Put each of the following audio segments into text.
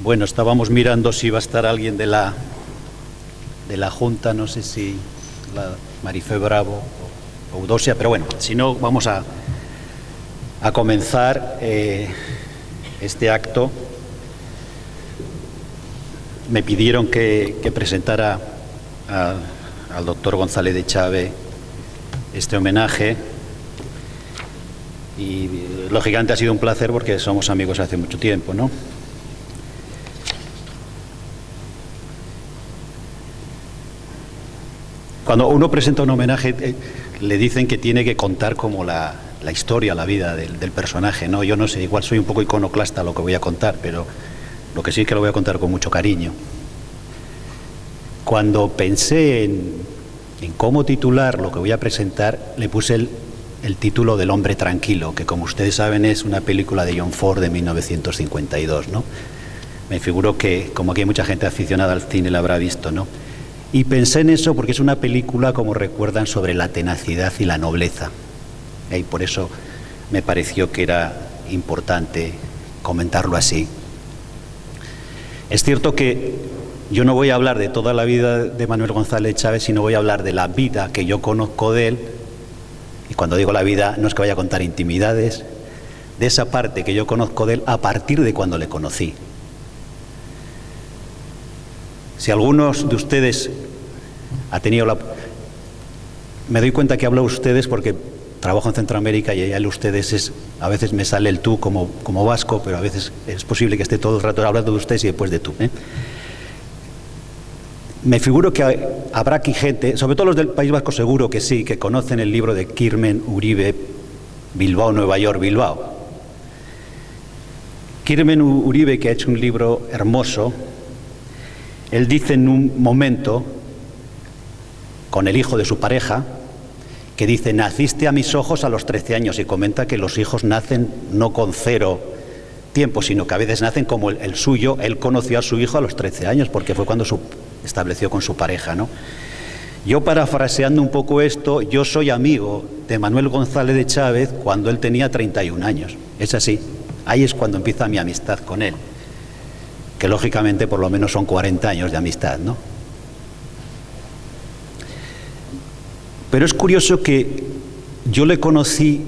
Bueno, estábamos mirando si iba a estar alguien de la Junta, no sé si la Marifé Bravo o Eudosia, pero bueno, si no, vamos a comenzar este acto. Me pidieron que presentara al doctor González de Chávez este homenaje y lógicamente ha sido un placer porque somos amigos hace mucho tiempo, ¿no? Cuando uno presenta un homenaje le dicen que tiene que contar como la historia, la vida del personaje, ¿no? Yo no sé, igual soy un poco iconoclasta lo que voy a contar, pero lo que sí es que lo voy a contar con mucho cariño. Cuando pensé en cómo titular lo que voy a presentar, le puse el título del Hombre Tranquilo, que como ustedes saben es una película de John Ford de 1952, ¿no? Me figuro que, como aquí hay mucha gente aficionada al cine, la habrá visto, ¿no? Y pensé en eso porque es una película, como recuerdan, sobre la tenacidad y la nobleza. Y por eso me pareció que era importante comentarlo así. Es cierto que yo no voy a hablar de toda la vida de Manuel González Chávez, sino voy a hablar de la vida que yo conozco de él. Y cuando digo la vida, no es que vaya a contar intimidades, de esa parte que yo conozco de él a partir de cuando le conocí. Si algunos de ustedes ha tenido la... Me doy cuenta que hablo a ustedes porque trabajo en Centroamérica y allá el ustedes a veces me sale el tú como vasco, pero a veces es posible que esté todo el rato hablando de ustedes y después de tú, ¿eh? Me figuro que habrá aquí gente, sobre todo los del País Vasco seguro que sí, que conocen el libro de Kirmen Uribe, Bilbao, Nueva York, Bilbao. Kirmen Uribe, que ha hecho un libro hermoso, él dice en un momento, con el hijo de su pareja, que dice, naciste a mis ojos a los 13 años, y comenta que los hijos nacen no con 0 tiempo, sino que a veces nacen como el suyo. Él conoció a su hijo a los 13 años, porque fue cuando estableció con su pareja, ¿no? Yo, parafraseando un poco esto, yo soy amigo de Manuel González de Chávez cuando él tenía 31 años. Es así. Ahí es cuando empieza mi amistad con él, que lógicamente por lo menos son 40 años de amistad, ¿no? Pero es curioso que yo le conocí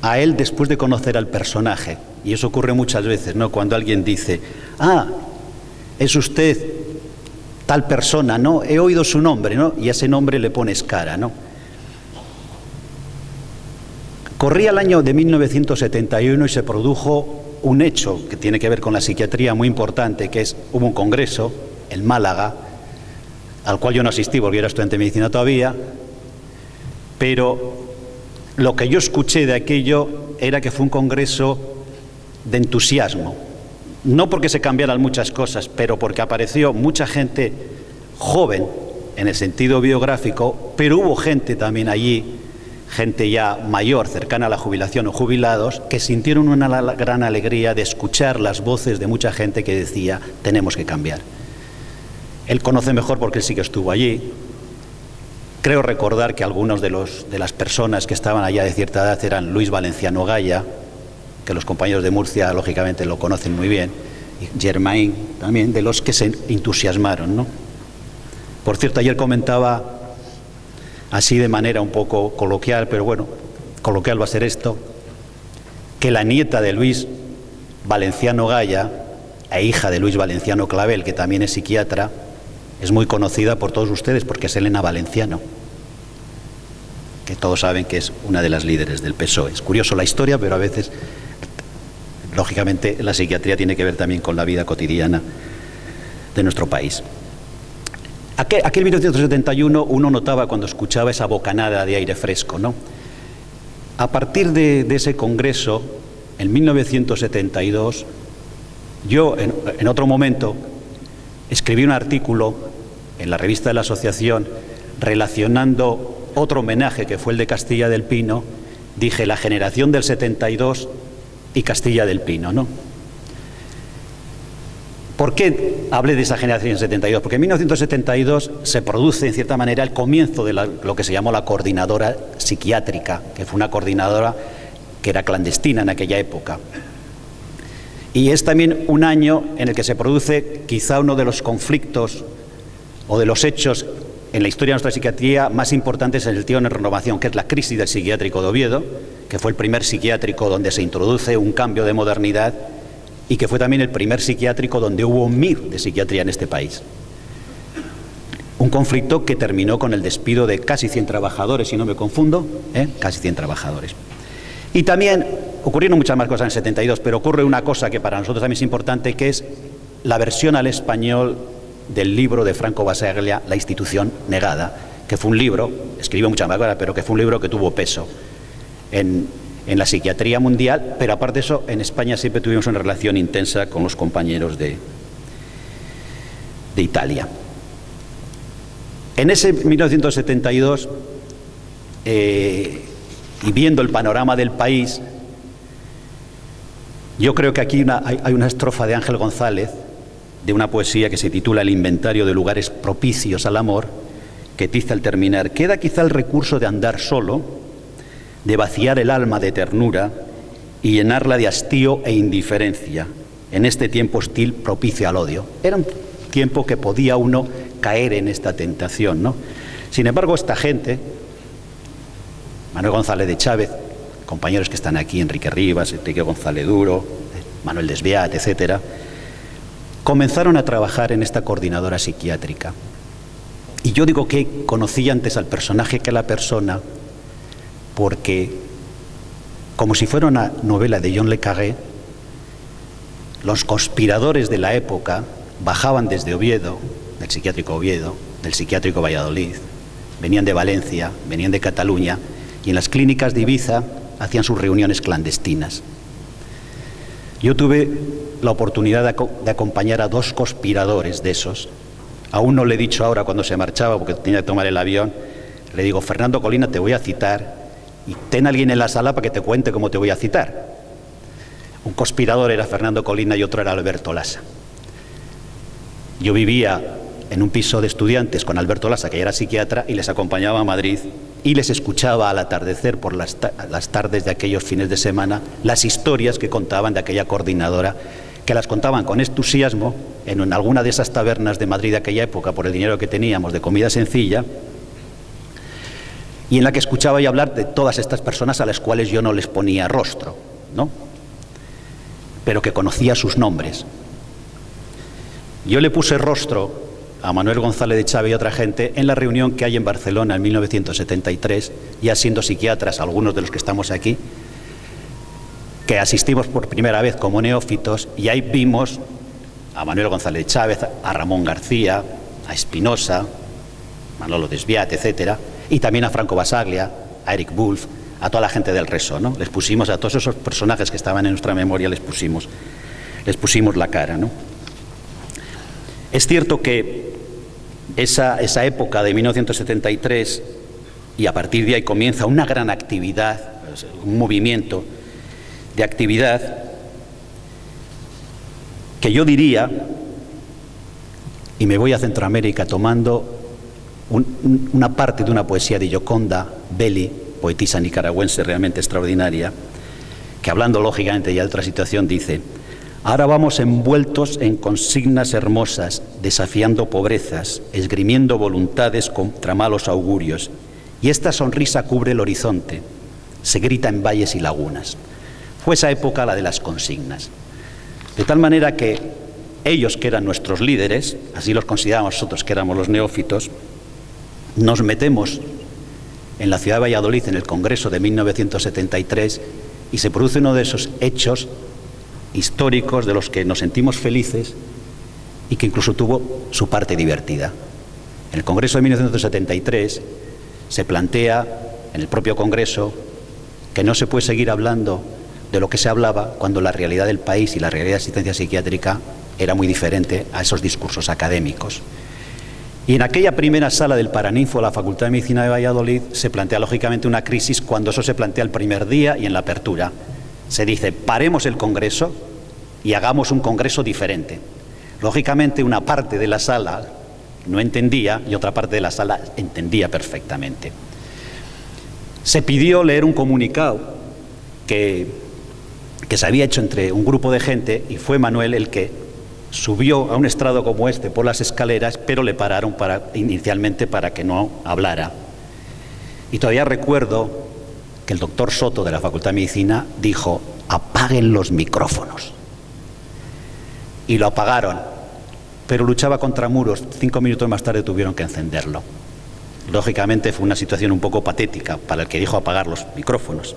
a él después de conocer al personaje, y eso ocurre muchas veces, ¿no? Cuando alguien dice, es usted tal persona, ¿no? He oído su nombre, ¿no? Y a ese nombre le pones cara, ¿no? Corría el año de 1971 y se produjo un hecho que tiene que ver con la psiquiatría muy importante, que hubo un congreso en Málaga, al cual yo no asistí porque era estudiante de medicina todavía, pero lo que yo escuché de aquello era que fue un congreso de entusiasmo, no porque se cambiaran muchas cosas, pero porque apareció mucha gente joven en el sentido biográfico, pero hubo gente también allí, gente ya mayor, cercana a la jubilación o jubilados, que sintieron una gran alegría de escuchar las voces de mucha gente que decía, tenemos que cambiar. Él conoce mejor porque él sí que estuvo allí. Creo recordar que algunos de las personas que estaban allá de cierta edad eran Luis Valenciano Gaya, que los compañeros de Murcia lógicamente lo conocen muy bien, y Germain también, de los que se entusiasmaron, ¿no? Por cierto, ayer comentaba así de manera un poco coloquial, pero bueno, coloquial va a ser esto, que la nieta de Luis Valenciano Gaya, e hija de Luis Valenciano Clavel, que también es psiquiatra, es muy conocida por todos ustedes porque es Elena Valenciano, que todos saben que es una de las líderes del PSOE. Es curioso la historia, pero a veces, lógicamente, la psiquiatría tiene que ver también con la vida cotidiana de nuestro país. Aquel 1971 uno notaba cuando escuchaba esa bocanada de aire fresco, ¿no? A partir de ese congreso, en 1972, yo en otro momento escribí un artículo en la revista de la Asociación relacionando otro homenaje que fue el de Castilla del Pino. Dije la generación del 72 y Castilla del Pino, ¿no? ¿Por qué hablé de esa generación del 72? Porque en 1972 se produce, en cierta manera, el comienzo de lo que se llamó la coordinadora psiquiátrica, que fue una coordinadora que era clandestina en aquella época. Y es también un año en el que se produce quizá uno de los conflictos o de los hechos en la historia de nuestra psiquiatría más importantes en el sentido de renovación, que es la crisis del psiquiátrico de Oviedo, que fue el primer psiquiátrico donde se introduce un cambio de modernidad y que fue también el primer psiquiátrico donde hubo un MIR de psiquiatría en este país. Un conflicto que terminó con el despido de casi 100 trabajadores, si no me confundo, casi 100 trabajadores. Y también ocurrieron muchas más cosas en el 72, pero ocurre una cosa que para nosotros también es importante, que es la versión al español del libro de Franco Basaglia, La institución negada, que fue un libro, escribió muchas más cosas, pero que fue un libro que tuvo peso en la psiquiatría mundial, pero aparte de eso, en España siempre tuvimos una relación intensa con los compañeros de Italia. En ese 1972, y viendo el panorama del país, yo creo que aquí hay una estrofa de Ángel González, de una poesía que se titula El inventario de lugares propicios al amor, que dice al terminar: queda quizá el recurso de andar solo, de vaciar el alma de ternura y llenarla de hastío e indiferencia, en este tiempo hostil propicio al odio. Era un tiempo que podía uno caer en esta tentación, ¿no? Sin embargo, esta gente, Manuel González de Chávez, compañeros que están aquí, Enrique Rivas, Enrique González Duro, Manuel Desviat, etcétera, comenzaron a trabajar en esta coordinadora psiquiátrica. Y yo digo que conocí antes al personaje que a la persona, porque, como si fuera una novela de John le Carré, los conspiradores de la época bajaban desde Oviedo, del psiquiátrico Oviedo, del psiquiátrico Valladolid, venían de Valencia, venían de Cataluña, y en las clínicas de Ibiza hacían sus reuniones clandestinas. Yo tuve la oportunidad de acompañar a dos conspiradores de esos. A uno le he dicho ahora cuando se marchaba, porque tenía que tomar el avión, le digo: Fernando Colina, te voy a citar, y ten a alguien en la sala para que te cuente cómo te voy a citar. Un conspirador era Fernando Colina y otro era Alberto Lassa. Yo vivía en un piso de estudiantes con Alberto Lassa, que ya era psiquiatra, y les acompañaba a Madrid y les escuchaba al atardecer por las tardes de aquellos fines de semana las historias que contaban de aquella coordinadora, que las contaban con entusiasmo en alguna de esas tabernas de Madrid de aquella época, por el dinero que teníamos de comida sencilla, y en la que escuchaba yo hablar de todas estas personas a las cuales yo no les ponía rostro, ¿no?, pero que conocía sus nombres. Yo le puse rostro a Manuel González de Chávez y otra gente en la reunión que hay en Barcelona en 1973, ya siendo psiquiatras algunos de los que estamos aquí, que asistimos por primera vez como neófitos, y ahí vimos a Manuel González de Chávez, a Ramón García, a Espinosa, Manolo Desviat, etcétera, y también a Franco Basaglia, a Eric Wolf, a toda la gente del Reso, ¿no? Les pusimos a todos esos personajes que estaban en nuestra memoria, les pusimos la cara, ¿no? Es cierto que esa época de 1973, y a partir de ahí comienza una gran actividad, un movimiento de actividad que yo diría, y me voy a Centroamérica tomando una parte de una poesía de Gioconda Belli, poetisa nicaragüense realmente extraordinaria, que hablando lógicamente ya de otra situación dice: ahora vamos envueltos en consignas hermosas, desafiando pobrezas, esgrimiendo voluntades contra malos augurios, y esta sonrisa cubre el horizonte, se grita en valles y lagunas. Fue esa época la de las consignas. De tal manera que ellos, que eran nuestros líderes, así los considerábamos nosotros que éramos los neófitos, nos metemos en la ciudad de Valladolid en el Congreso de 1973 y se produce uno de esos hechos históricos de los que nos sentimos felices y que incluso tuvo su parte divertida. En el Congreso de 1973 se plantea en el propio Congreso que no se puede seguir hablando de lo que se hablaba cuando la realidad del país y la realidad de asistencia psiquiátrica era muy diferente a esos discursos académicos. Y en aquella primera sala del Paraninfo de la Facultad de Medicina de Valladolid se plantea lógicamente una crisis cuando eso se plantea el primer día y en la apertura. Se dice: paremos el Congreso y hagamos un Congreso diferente. Lógicamente una parte de la sala no entendía y otra parte de la sala entendía que se había hecho entre un grupo de gente, y fue Manuel el que subió a un estrado como este por las escaleras, pero le pararon inicialmente para que no hablara. Y todavía recuerdo que el doctor Soto de la Facultad de Medicina dijo: apaguen los micrófonos. Y lo apagaron, pero luchaba contra muros. 5 minutos más tarde tuvieron que encenderlo. Lógicamente fue una situación un poco patética para el que dijo apagar los micrófonos.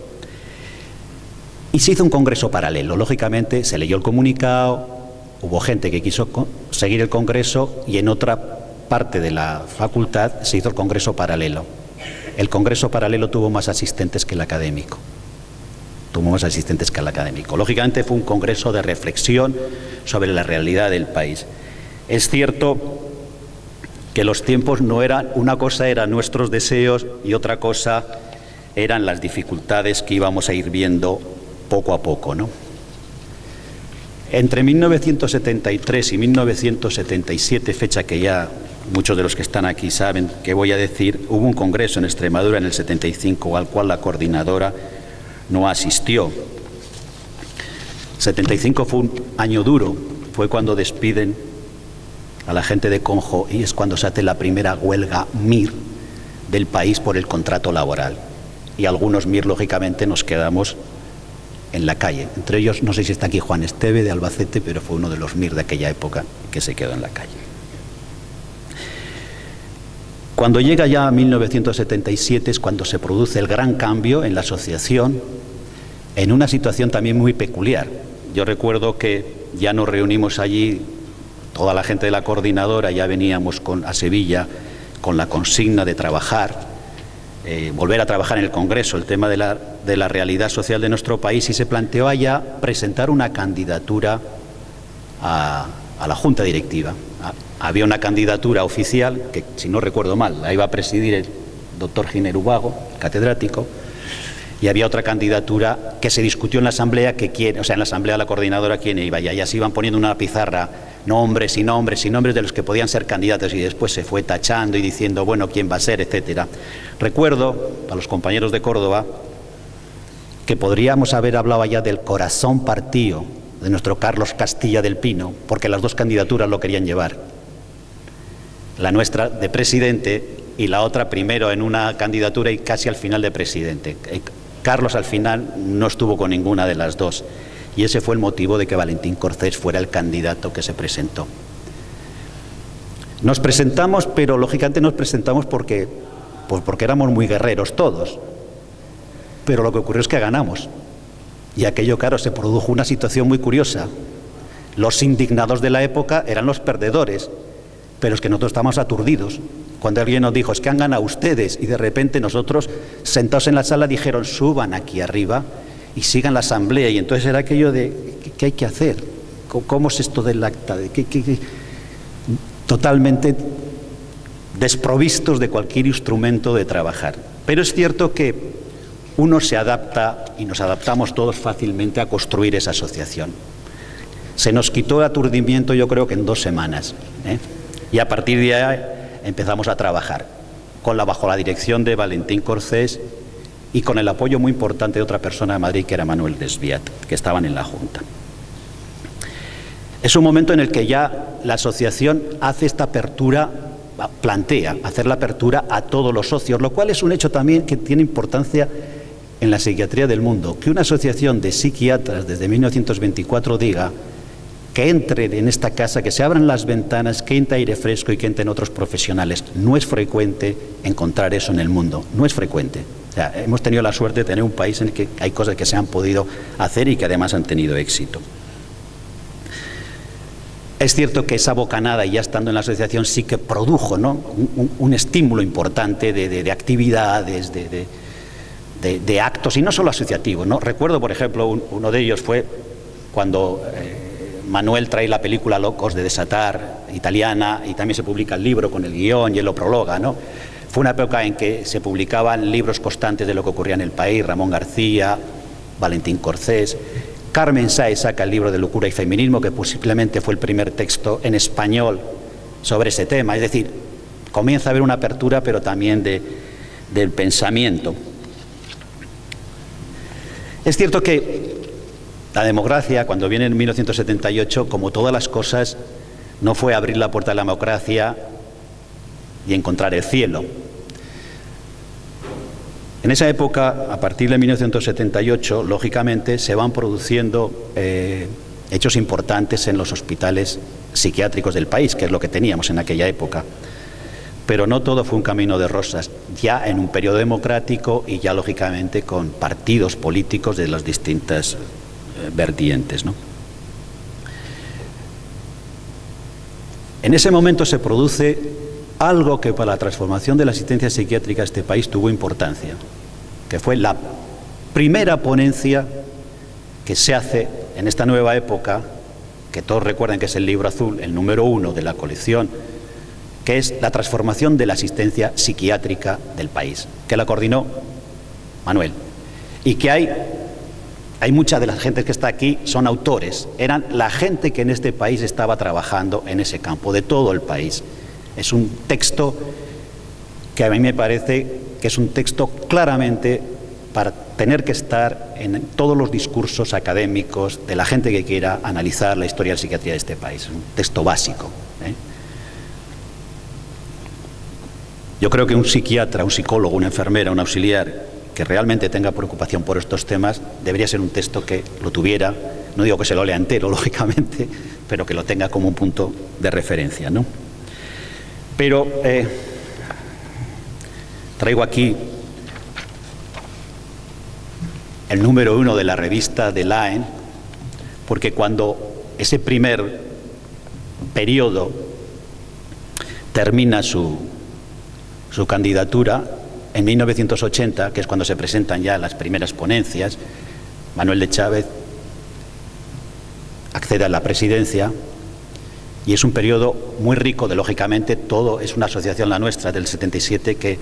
Y se hizo un congreso paralelo. Lógicamente se leyó el comunicado, hubo gente que quiso seguir el congreso, y en otra parte de la facultad se hizo el congreso paralelo. El congreso paralelo tuvo más asistentes que el académico. Lógicamente fue un congreso de reflexión sobre la realidad del país. Es cierto que los tiempos no eran, una cosa eran nuestros deseos y otra cosa eran las dificultades que íbamos a ir viendo poco a poco, ¿no? Entre 1973 y 1977, fecha que ya muchos de los que están aquí saben que voy a decir, hubo un congreso en Extremadura en el 75 al cual la coordinadora no asistió. 75 fue un año duro, fue cuando despiden a la gente de Conjo y es cuando se hace la primera huelga MIR del país por el contrato laboral. Y algunos MIR, lógicamente, nos quedamos en la calle. Entre ellos, no sé si está aquí Juan Esteve de Albacete, pero fue uno de los MIR de aquella época que se quedó en la calle. Cuando llega ya a 1977 es cuando se produce el gran cambio en la asociación, en una situación también muy peculiar. Yo recuerdo que ya nos reunimos allí, toda la gente de la coordinadora, ya veníamos a Sevilla con la consigna de trabajar, volver a trabajar en el Congreso, el tema de la realidad social de nuestro país, y se planteó allá presentar una candidatura a la Junta Directiva. Había una candidatura oficial, que si no recuerdo mal, la iba a presidir el doctor Giner Ubago, catedrático, y había otra candidatura que se discutió en la Asamblea, en la Asamblea de la Coordinadora quién iba, y allá se iban poniendo una pizarra, nombres y nombres de los que podían ser candidatos, y después se fue tachando y diciendo, bueno, quién va a ser, etcétera. Recuerdo, a los compañeros de Córdoba, que podríamos haber hablado allá del corazón partido de nuestro Carlos Castilla del Pino, porque las dos candidaturas lo querían llevar. La nuestra de presidente y la otra primero en una candidatura y casi al final de presidente. Carlos al final no estuvo con ninguna de las dos, y ese fue el motivo de que Valentín Corcés fuera el candidato que se presentó. Nos presentamos, pero lógicamente nos presentamos porque éramos muy guerreros todos, pero lo que ocurrió es que ganamos, y aquello, claro, se produjo una situación muy curiosa. Los indignados de la época eran los perdedores, pero es que nosotros estábamos aturdidos. Cuando alguien nos dijo, es que han ganado ustedes, y de repente nosotros, sentados en la sala, dijeron, suban aquí arriba y sigan la asamblea, y entonces era aquello de, ¿qué hay que hacer? ¿Cómo es esto del acta? Totalmente desprovistos de cualquier instrumento de trabajar. Pero es cierto que uno se adapta, y nos adaptamos todos fácilmente a construir esa asociación. Se nos quitó el aturdimiento, yo creo que en 2 semanas, y a partir de ahí empezamos a trabajar bajo la dirección de Valentín Corcés y con el apoyo muy importante de otra persona de Madrid, que era Manuel Desviat, que estaban en la Junta. Es un momento en el que ya la asociación hace esta apertura, plantea hacer la apertura a todos los socios, lo cual es un hecho también que tiene importancia en la psiquiatría del mundo, que una asociación de psiquiatras desde 1924 diga que entren en esta casa, que se abran las ventanas, que entre aire fresco y que entren otros profesionales. No es frecuente encontrar eso en el mundo, no es frecuente. O sea, hemos tenido la suerte de tener un país en el que hay cosas que se han podido hacer y que además han tenido éxito. Es cierto que esa bocanada, y ya estando en la asociación, sí que produjo, ¿no?, un estímulo importante de actividades, de actos, y no solo asociativos, ¿no? Recuerdo, por ejemplo, uno de ellos fue cuando Manuel trae la película Locos de Desatar, italiana, y también se publica el libro con el guión y él lo prologa, ¿no? Fue una época en que se publicaban libros constantes de lo que ocurría en el país, Ramón García, Valentín Corcés. Carmen Sáez saca el libro de Locura y Feminismo, que posiblemente fue el primer texto en español sobre ese tema. Es decir, comienza a haber una apertura, pero también del pensamiento. Es cierto que La democracia, cuando viene en 1978, como todas las cosas, no fue abrir la puerta de la democracia y encontrar el cielo. En esa época, a partir de 1978, lógicamente, se van produciendo hechos importantes en los hospitales psiquiátricos del país, que es lo que teníamos en aquella época. Pero no todo fue un camino de rosas, ya en un periodo democrático y ya, lógicamente, con partidos políticos de las distintas vertientes, ¿no? En ese momento se produce algo que para la transformación de la asistencia psiquiátrica de este país tuvo importancia, que fue la primera ponencia que se hace en esta nueva época, que todos recuerdan que es el libro azul, el número 1 de la colección, que es la transformación de la asistencia psiquiátrica del país, que la coordinó Manuel, y que hay mucha de la gente que está aquí son autores, eran la gente que en este país estaba trabajando en ese campo, de todo el país. Es un texto que a mí me parece que es un texto claramente para tener que estar en todos los discursos académicos de la gente que quiera analizar la historia de la psiquiatría de este país. Es un texto básico, ¿eh? Yo creo que un psiquiatra, un psicólogo, una enfermera, un auxiliar que realmente tenga preocupación por estos temas debería ser un texto que lo tuviera, no digo que se lo lea entero, lógicamente, pero que lo tenga como un punto de referencia, ¿no? Pero traigo aquí el número 1 de la revista de Laen, porque cuando ese primer periodo termina su candidatura, en 1980, que es cuando se presentan ya las primeras ponencias, Manuel de Chávez accede a la presidencia y es un periodo muy rico de, lógicamente, todo es una asociación la nuestra del 77 que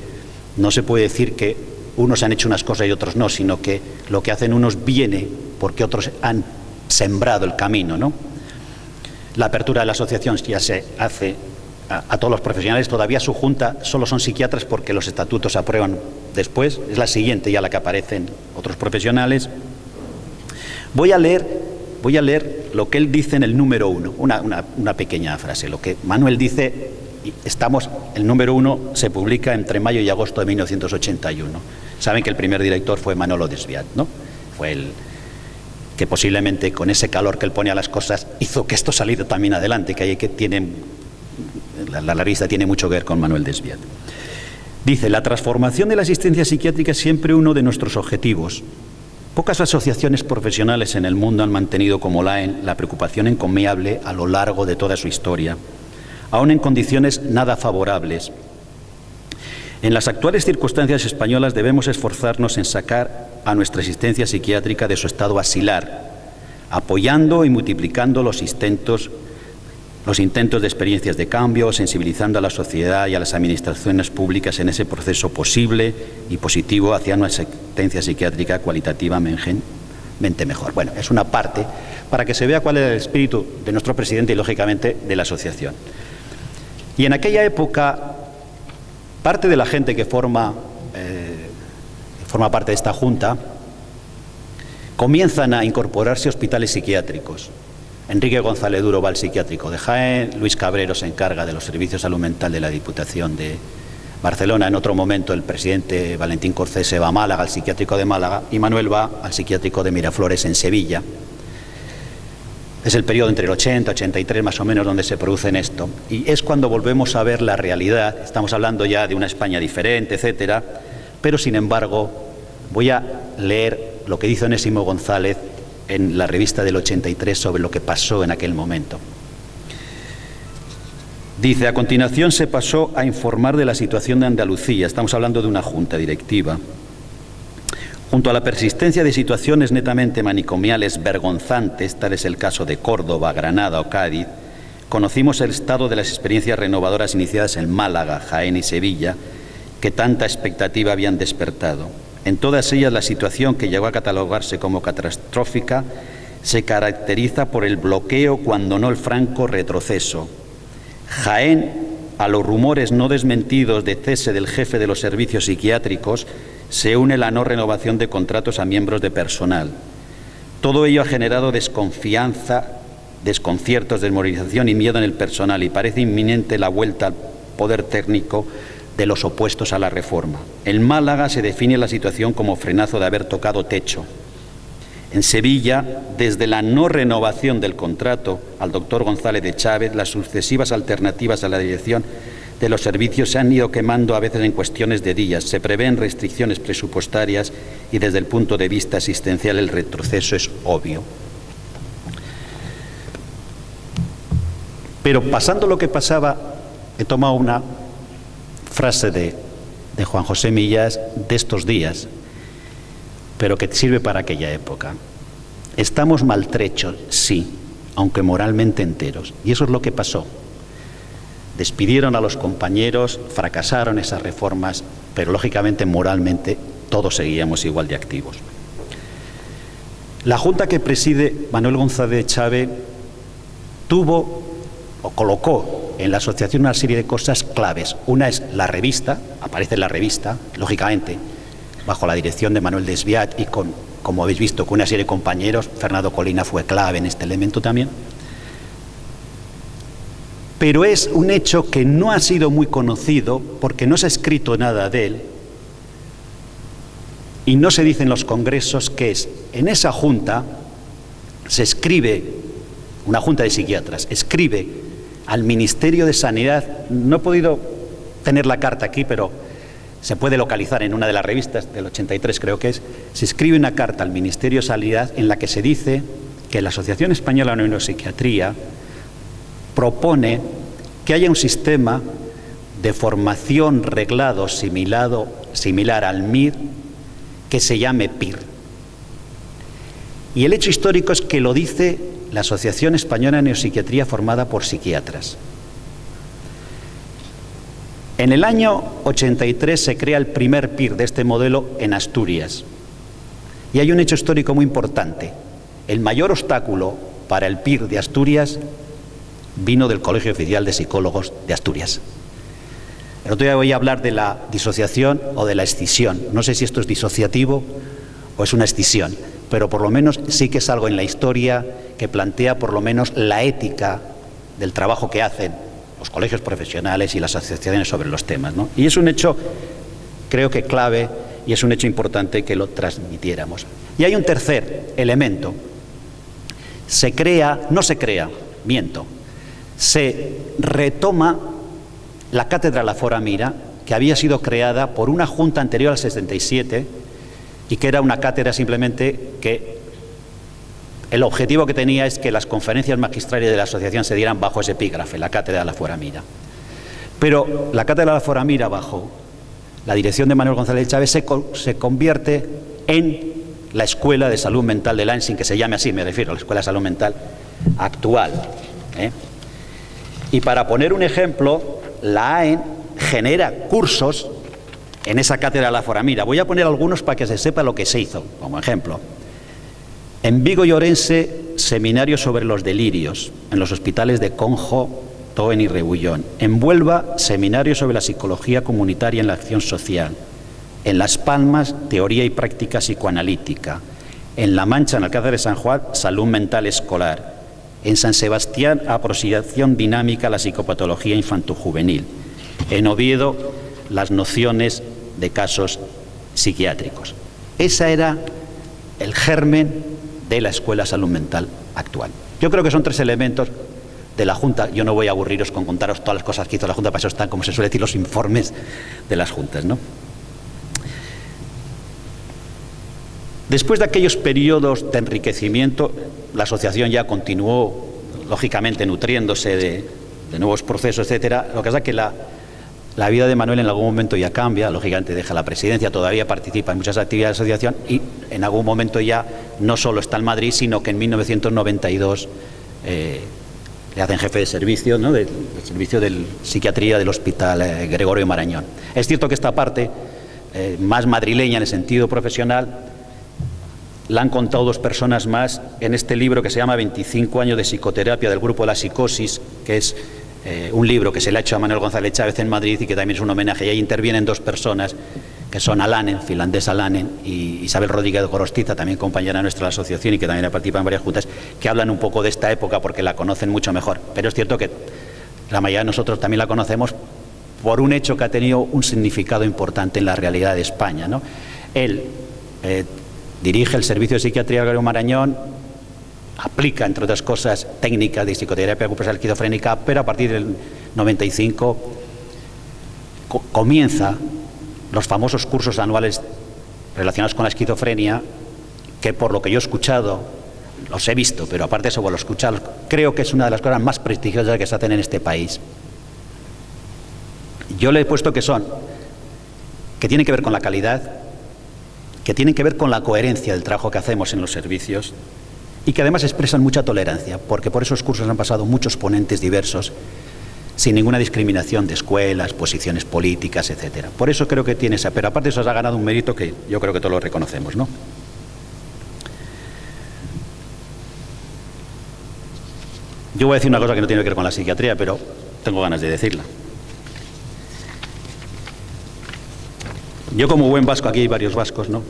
no se puede decir que unos han hecho unas cosas y otros no, sino que lo que hacen unos viene porque otros han sembrado el camino, ¿no? La apertura de la asociación ya se hace a todos los profesionales, todavía su junta solo son psiquiatras porque los estatutos se aprueban después, es la siguiente ya la que aparecen otros profesionales. Voy a leer lo que él dice en el número 1, una pequeña frase, lo que Manuel dice, el número 1 se publica entre mayo y agosto de 1981. Saben que el primer director fue Manolo Desviat, ¿no? Fue el que posiblemente con ese calor que él pone a las cosas hizo que esto saliera también adelante, la revista tiene mucho que ver con Manuel Desviat. Dice: la transformación de la asistencia psiquiátrica es siempre uno de nuestros objetivos. Pocas asociaciones profesionales en el mundo han mantenido como Laen la preocupación encomiable a lo largo de toda su historia, aun en condiciones nada favorables. En las actuales circunstancias españolas debemos esforzarnos en sacar a nuestra asistencia psiquiátrica de su estado asilar, apoyando y multiplicando los intentos de experiencias de cambio, sensibilizando a la sociedad y a las administraciones públicas en ese proceso posible y positivo hacia una asistencia psiquiátrica cualitativamente mejor. Bueno, es una parte para que se vea cuál era el espíritu de nuestro presidente y, lógicamente, de la asociación. Y en aquella época, parte de la gente que forma parte de esta junta comienzan a incorporarse a hospitales psiquiátricos. Enrique González Duro va al psiquiátrico de Jaén, Luis Cabrero se encarga de los servicios de salud mental de la Diputación de Barcelona. En otro momento el presidente Valentín Corcese va a Málaga, al psiquiátrico de Málaga, y Manuel va al psiquiátrico de Miraflores en Sevilla. Es el periodo entre el 80 y 83 más o menos donde se producen esto. Y es cuando volvemos a ver la realidad. Estamos hablando ya de una España diferente, etcétera, pero sin embargo voy a leer lo que dice Onésimo González en la revista del 83 sobre lo que pasó en aquel momento. Dice: a continuación se pasó a informar de la situación de Andalucía. Estamos hablando de una junta directiva. Junto a la persistencia de situaciones netamente manicomiales vergonzantes, tal es el caso de Córdoba, Granada o Cádiz, conocimos el estado de las experiencias renovadoras iniciadas en Málaga, Jaén y Sevilla, que tanta expectativa habían despertado. En todas ellas, la situación, que llegó a catalogarse como catastrófica, se caracteriza por el bloqueo, cuando no el franco retroceso. Jaén, a los rumores no desmentidos de cese del jefe de los servicios psiquiátricos, se une la no renovación de contratos a miembros de personal. Todo ello ha generado desconfianza, desconciertos, desmoralización y miedo en el personal, y parece inminente la vuelta al poder técnico de los opuestos a la reforma. En Málaga se define la situación como frenazo de haber tocado techo. En Sevilla, desde la no renovación del contrato al doctor González de Chávez, las sucesivas alternativas a la dirección de los servicios se han ido quemando a veces en cuestiones de días. Se prevén restricciones presupuestarias y desde el punto de vista asistencial el retroceso es obvio. Pero pasando lo que pasaba, he tomado una frase de Juan José Millás de estos días, pero que sirve para aquella época. Estamos maltrechos, sí, aunque moralmente enteros. Y eso es lo que pasó. Despidieron a los compañeros, fracasaron esas reformas, pero lógicamente moralmente todos seguíamos igual de activos. La Junta que preside Manuel González de Chávez tuvo o colocó en la asociación una serie de cosas claves. Una es la revista, aparece en la revista, lógicamente, bajo la dirección de Manuel Desviat y como habéis visto, con una serie de compañeros. Fernando Colina fue clave en este elemento también. Pero es un hecho que no ha sido muy conocido porque no se ha escrito nada de él y no se dice en los congresos, que es, en esa junta se escribe, una junta de psiquiatras, escribe al Ministerio de Sanidad, no he podido tener la carta aquí, pero se puede localizar en una de las revistas del 83 creo que es, se escribe una carta al Ministerio de Sanidad en la que se dice que la Asociación Española de Neuropsiquiatría propone que haya un sistema de formación reglado similar al MIR que se llame PIR. Y el hecho histórico es que lo dice la Asociación Española de Neuropsiquiatría formada por psiquiatras. En el año 83 se crea el primer PIR de este modelo en Asturias. Y hay un hecho histórico muy importante. El mayor obstáculo para el PIR de Asturias vino del Colegio Oficial de Psicólogos de Asturias. El otro día voy a hablar de la disociación o de la escisión. No sé si esto es disociativo o es una escisión, pero por lo menos sí que es algo en la historia que plantea por lo menos la ética del trabajo que hacen los colegios profesionales y las asociaciones sobre los temas, ¿no? Y es un hecho, creo que clave, y es un hecho importante que lo transmitiéramos. Y hay un tercer elemento. Se retoma la cátedra La Foramira, que había sido creada por una junta anterior al 67 y que era una cátedra simplemente que el objetivo que tenía es que las conferencias magistrales de la asociación se dieran bajo ese epígrafe, la cátedra La Foramira. Pero la cátedra La Foramira, bajo la dirección de Manuel González de Chávez, se convierte en la Escuela de Salud Mental de la AEN, sin que se llame así, me refiero a la Escuela de Salud Mental actual, ¿eh? Y para poner un ejemplo, la AEN genera cursos en esa cátedra de La Foramira. Voy a poner algunos para que se sepa lo que se hizo, como ejemplo. En Vigo y Orense, seminarios sobre los delirios, en los hospitales de Conjo, Toen y Rebullón. En Huelva, seminarios sobre la psicología comunitaria en la acción social. En Las Palmas, teoría y práctica psicoanalítica. En La Mancha, en Alcázar de San Juan, salud mental escolar. En San Sebastián, aproximación dinámica a la psicopatología infantojuvenil. En Oviedo, las nociones de casos psiquiátricos. Ese era el germen de la Escuela de Salud Mental actual. Yo creo que son tres elementos de la Junta. Yo no voy a aburriros con contaros todas las cosas que hizo la Junta, para eso están, como se suele decir, los informes de las Juntas, ¿no? Después de aquellos periodos de enriquecimiento, la asociación ya continuó, lógicamente, nutriéndose de nuevos procesos, etcétera. Lo que pasa es que la vida de Manuel en algún momento ya cambia, lógicamente deja la presidencia, todavía participa en muchas actividades de la asociación y en algún momento ya no solo está en Madrid, sino que en 1992 le hacen jefe de servicio, ¿no? del servicio de psiquiatría del Hospital Gregorio Marañón. Es cierto que esta parte más madrileña en el sentido profesional la han contado dos personas más en este libro que se llama 25 años de psicoterapia del grupo de la psicosis, que es un libro que se le ha hecho a Manuel González Chávez en Madrid y que también es un homenaje. Y ahí intervienen dos personas que son Alanen, finlandés Alanen, y Isabel Rodríguez de Gorostiza, también compañera nuestra de la asociación y que también ha participado en varias juntas, que hablan un poco de esta época porque la conocen mucho mejor. Pero es cierto que la mayoría de nosotros también la conocemos por un hecho que ha tenido un significado importante en la realidad de España, ¿no? Él dirige el Servicio de Psiquiatría Gregorio Marañón, aplica, entre otras cosas, técnicas de psicoterapia ocupacional esquizofrénica, pero a partir del 95 comienza los famosos cursos anuales relacionados con la esquizofrenia, que por lo que yo he escuchado, los he visto, pero aparte de eso, por lo escuchado, creo que es una de las cosas más prestigiosas que se hacen en este país. Yo le he puesto que tienen que ver con la calidad, que tienen que ver con la coherencia del trabajo que hacemos en los servicios y que además expresan mucha tolerancia, porque por esos cursos han pasado muchos ponentes diversos, sin ninguna discriminación de escuelas, posiciones políticas, etcétera. Por eso creo que tiene esa, pero aparte eso ha ganado un mérito que yo creo que todos lo reconocemos, ¿no? Yo voy a decir una cosa que no tiene que ver con la psiquiatría, pero tengo ganas de decirla. Yo como buen vasco, aquí hay varios vascos, ¿no?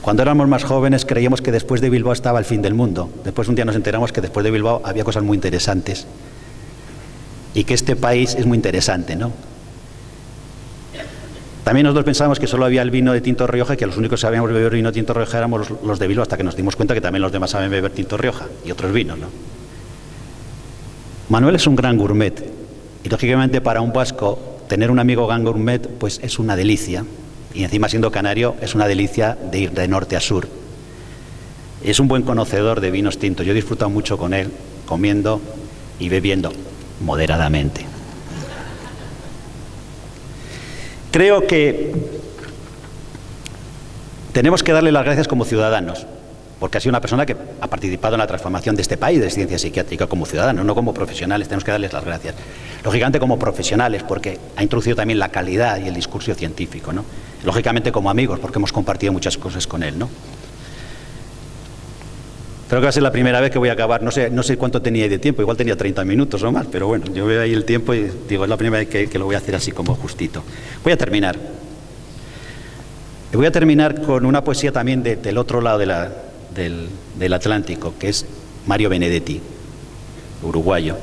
Cuando éramos más jóvenes creíamos que después de Bilbao estaba el fin del mundo. Después un día nos enteramos que después de Bilbao había cosas muy interesantes y que este país es muy interesante, ¿no? También nosotros pensábamos que solo había el vino de Tinto Rioja y que los únicos que sabíamos beber vino de Tinto Rioja éramos los de Bilbao, hasta que nos dimos cuenta que también los demás saben beber Tinto Rioja y otros vinos, ¿no? Manuel es un gran gourmet y lógicamente para un vasco tener un amigo gran gourmet pues es una delicia. Y encima siendo canario es una delicia de ir de norte a sur. Es un buen conocedor de vinos tintos. Yo he disfrutado mucho con él, comiendo y bebiendo moderadamente. Creo que tenemos que darle las gracias como ciudadanos, porque ha sido una persona que ha participado en la transformación de este país de ciencia psiquiátrica como ciudadanos, no como profesionales. Tenemos que darles las gracias. Lógicamente como profesionales, porque ha introducido también la calidad y el discurso científico, ¿no? Lógicamente como amigos, porque hemos compartido muchas cosas con él, ¿no? Creo que va a ser la primera vez que voy a acabar, no sé cuánto tenía de tiempo, igual tenía 30 minutos o más, pero bueno, yo veo ahí el tiempo y digo, es la primera vez que lo voy a hacer así como justito. Voy a terminar. Voy a terminar con una poesía también del otro lado del Atlántico, que es Mario Benedetti, uruguayo.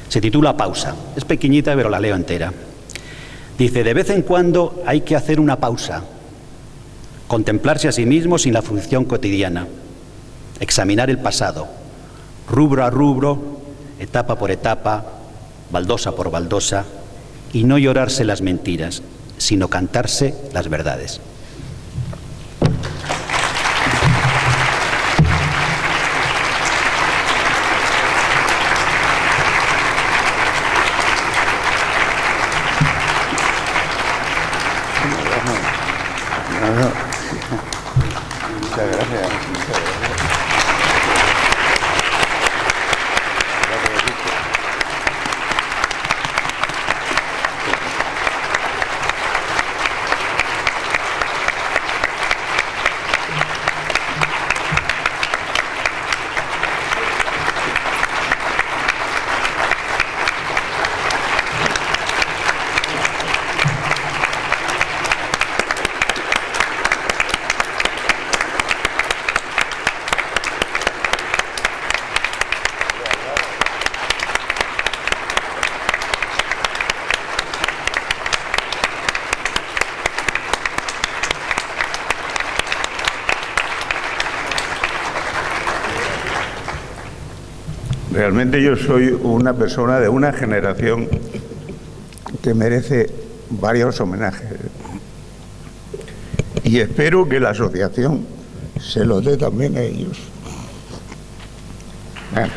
Se titula Pausa. Es pequeñita, pero la leo entera. Dice: de vez en cuando hay que hacer una pausa, contemplarse a sí mismo sin la fruición cotidiana, examinar el pasado, rubro a rubro, etapa por etapa, baldosa por baldosa, y no llorarse las mentiras, sino cantarse las verdades. Muchas gracias. Realmente yo soy una persona de una generación que merece varios homenajes. Y espero que la asociación se los dé también a ellos. Bueno.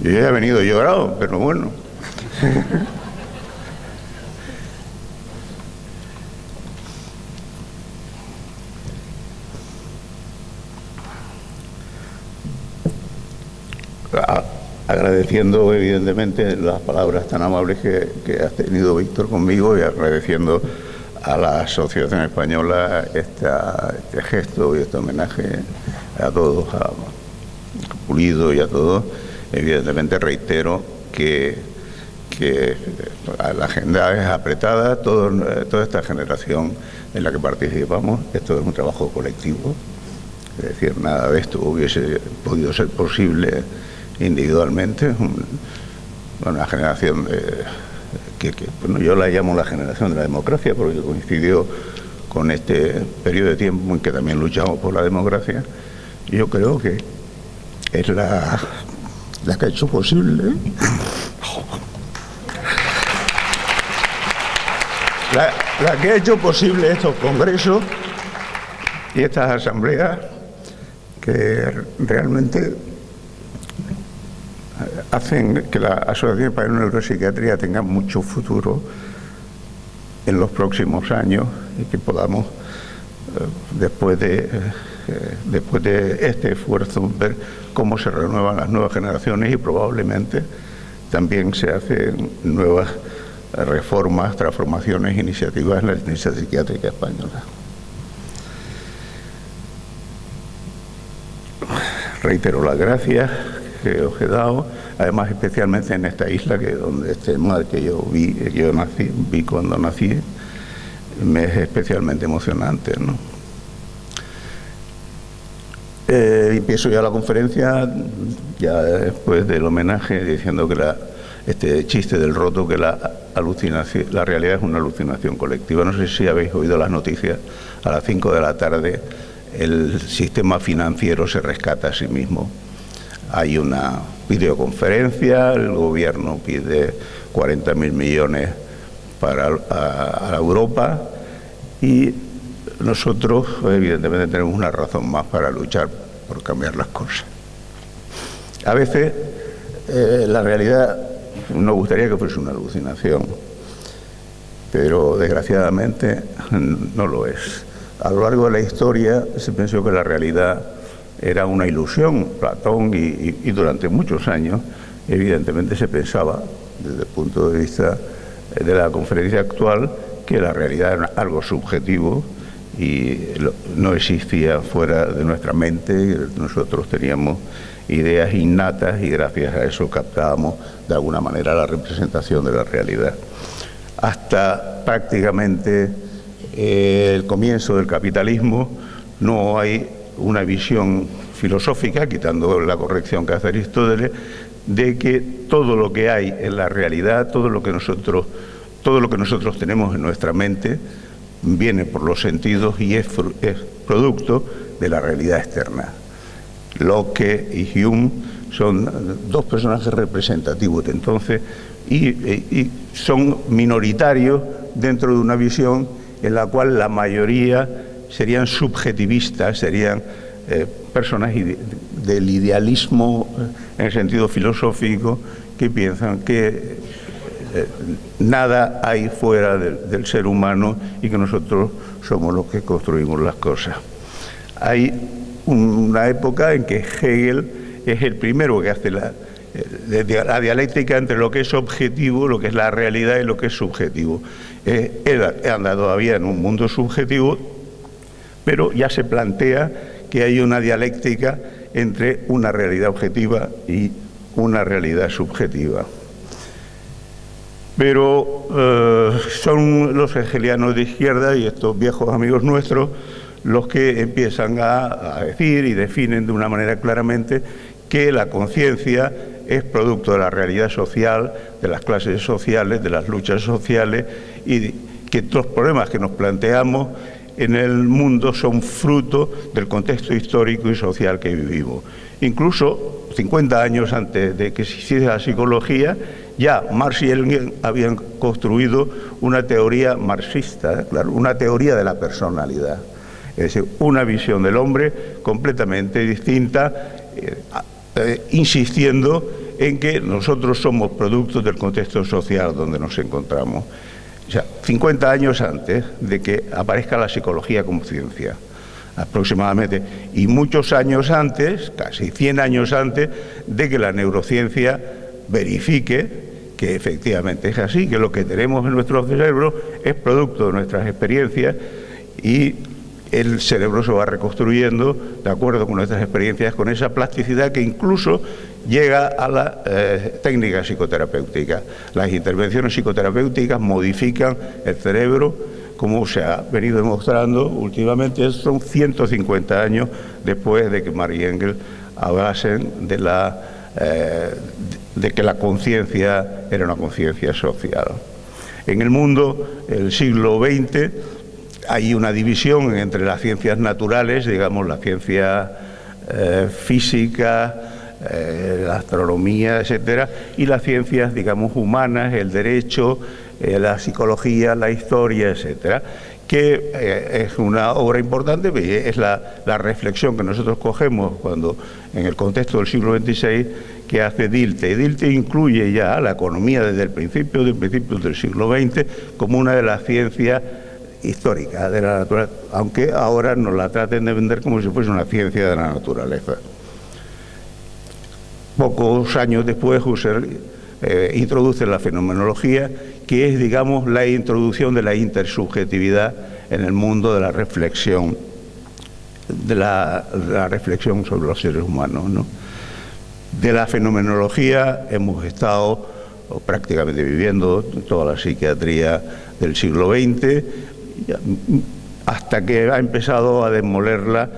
Yo ya he venido llorado, pero bueno. Agradeciendo evidentemente las palabras tan amables que has tenido, Víctor, conmigo, y agradeciendo a la Asociación Española este gesto y este homenaje a todos, a Pulido y a todos. Evidentemente reitero que la agenda es apretada, toda esta generación en la que participamos, esto es un trabajo colectivo, es decir, nada de esto hubiese podido ser posible individualmente. Una generación bueno, yo la llamo la generación de la democracia porque coincidió con este periodo de tiempo en que también luchamos por la democracia. Yo creo que es la que ha hecho posible la que ha hecho posible estos congresos y estas asambleas que realmente hacen que la Asociación Española de Neuropsiquiatría tenga mucho futuro en los próximos años y que podamos, después de este esfuerzo, ver cómo se renuevan las nuevas generaciones y probablemente también se hacen nuevas reformas, transformaciones, iniciativas en la ciencia psiquiátrica española. Reitero las gracias que os he dado, además especialmente en esta isla, donde este mar que yo vi cuando nací, me es especialmente emocionante, ¿no? Empiezo ya la conferencia, ya después del homenaje, diciendo que este chiste del roto, que la realidad es una alucinación colectiva. No sé si habéis oído las noticias, a las 5 de la tarde el sistema financiero se rescata a sí mismo. Hay una videoconferencia, el gobierno pide 40.000 millones a Europa y nosotros evidentemente tenemos una razón más para luchar por cambiar las cosas. A veces la realidad nos gustaría que fuese una alucinación, pero desgraciadamente no lo es. A lo largo de la historia se pensó que la realidad era una ilusión. Platón y durante muchos años evidentemente se pensaba, desde el punto de vista de la conferencia actual, que la realidad era algo subjetivo y no existía fuera de nuestra mente. Nosotros teníamos ideas innatas y gracias a eso captábamos de alguna manera la representación de la realidad. Hasta prácticamente el comienzo del capitalismo no hay una visión filosófica, quitando la corrección que hace Aristóteles, de que todo lo que hay en la realidad, todo lo que nosotros tenemos en nuestra mente, viene por los sentidos y es producto de la realidad externa. Locke y Hume son dos personajes representativos, entonces, y son minoritarios dentro de una visión en la cual la mayoría serían subjetivistas, serían personas del idealismo en el sentido filosófico, que piensan que nada hay fuera del ser humano y que nosotros somos los que construimos las cosas. Hay una época en que Hegel es el primero que hace la dialéctica entre lo que es objetivo, lo que es la realidad y lo que es subjetivo. Él anda todavía en un mundo subjetivo, pero ya se plantea que hay una dialéctica entre una realidad objetiva y una realidad subjetiva. Pero son los hegelianos de izquierda y estos viejos amigos nuestros los que empiezan a decir y definen de una manera claramente que la conciencia es producto de la realidad social, de las clases sociales, de las luchas sociales, y que los problemas que nos planteamos en el mundo son fruto del contexto histórico y social que vivimos. Incluso 50 años antes de que se hiciese la psicología, ya Marx y Engels habían construido una teoría marxista, claro, una teoría de la personalidad. Es decir, una visión del hombre completamente distinta, insistiendo en que nosotros somos productos del contexto social donde nos encontramos. O sea, 50 años antes de que aparezca la psicología como ciencia, aproximadamente, y muchos años antes, casi 100 años antes, de que la neurociencia verifique que efectivamente es así, que lo que tenemos en nuestro cerebro es producto de nuestras experiencias y el cerebro se va reconstruyendo de acuerdo con nuestras experiencias, con esa plasticidad que incluso llega a la técnica psicoterapéutica. Las intervenciones psicoterapéuticas modifican el cerebro, como se ha venido demostrando últimamente. Son 150 años después de que Marx y Engels hablasen de que la conciencia era una conciencia social. En el mundo, el siglo XX, hay una división entre las ciencias naturales, digamos, la ciencia física, la astronomía, etcétera, y las ciencias, digamos, humanas, el derecho, la psicología, la historia, etcétera, que es una obra importante, es la reflexión que nosotros cogemos cuando, en el contexto del siglo XXVI, que hace Dilthey. Dilthey incluye ya la economía desde el principio del siglo XX como una de las ciencias históricas de la naturaleza, aunque ahora nos la traten de vender como si fuese una ciencia de la naturaleza. Pocos años después, Husserl introduce la fenomenología, que es, digamos, la introducción de la intersubjetividad en el mundo de la reflexión, reflexión sobre los seres humanos, ¿no? De la fenomenología hemos estado prácticamente viviendo toda la psiquiatría del siglo XX, hasta que ha empezado a desmolerla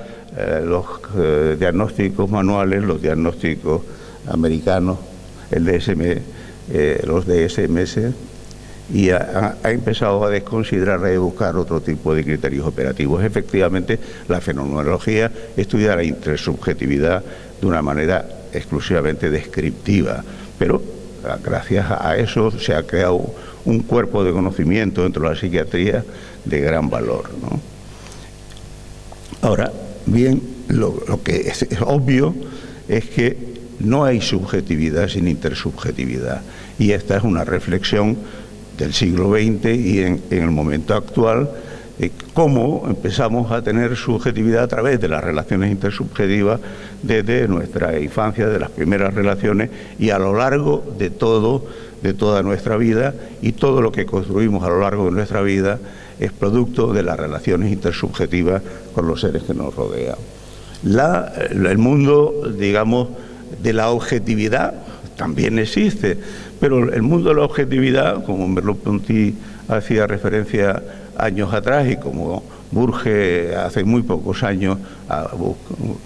los diagnósticos manuales, los diagnósticos americanos, el DSM, los DSMS, y ha empezado a desconsiderar y a buscar otro tipo de criterios operativos. Efectivamente, la fenomenología estudia la intersubjetividad de una manera exclusivamente descriptiva, pero gracias a eso se ha creado un cuerpo de conocimiento dentro de la psiquiatría de gran valor, ¿no? Ahora bien, lo que es obvio es que no hay subjetividad sin intersubjetividad, y esta es una reflexión del siglo XX y en el momento actual, de cómo empezamos a tener subjetividad a través de las relaciones intersubjetivas desde nuestra infancia, de las primeras relaciones, y a lo largo de toda nuestra vida, y todo lo que construimos a lo largo de nuestra vida es producto de las relaciones intersubjetivas con los seres que nos rodean. El mundo, digamos, de la objetividad también existe, pero el mundo de la objetividad, como Merleau-Ponty hacía referencia años atrás y como Burge hace muy pocos años ha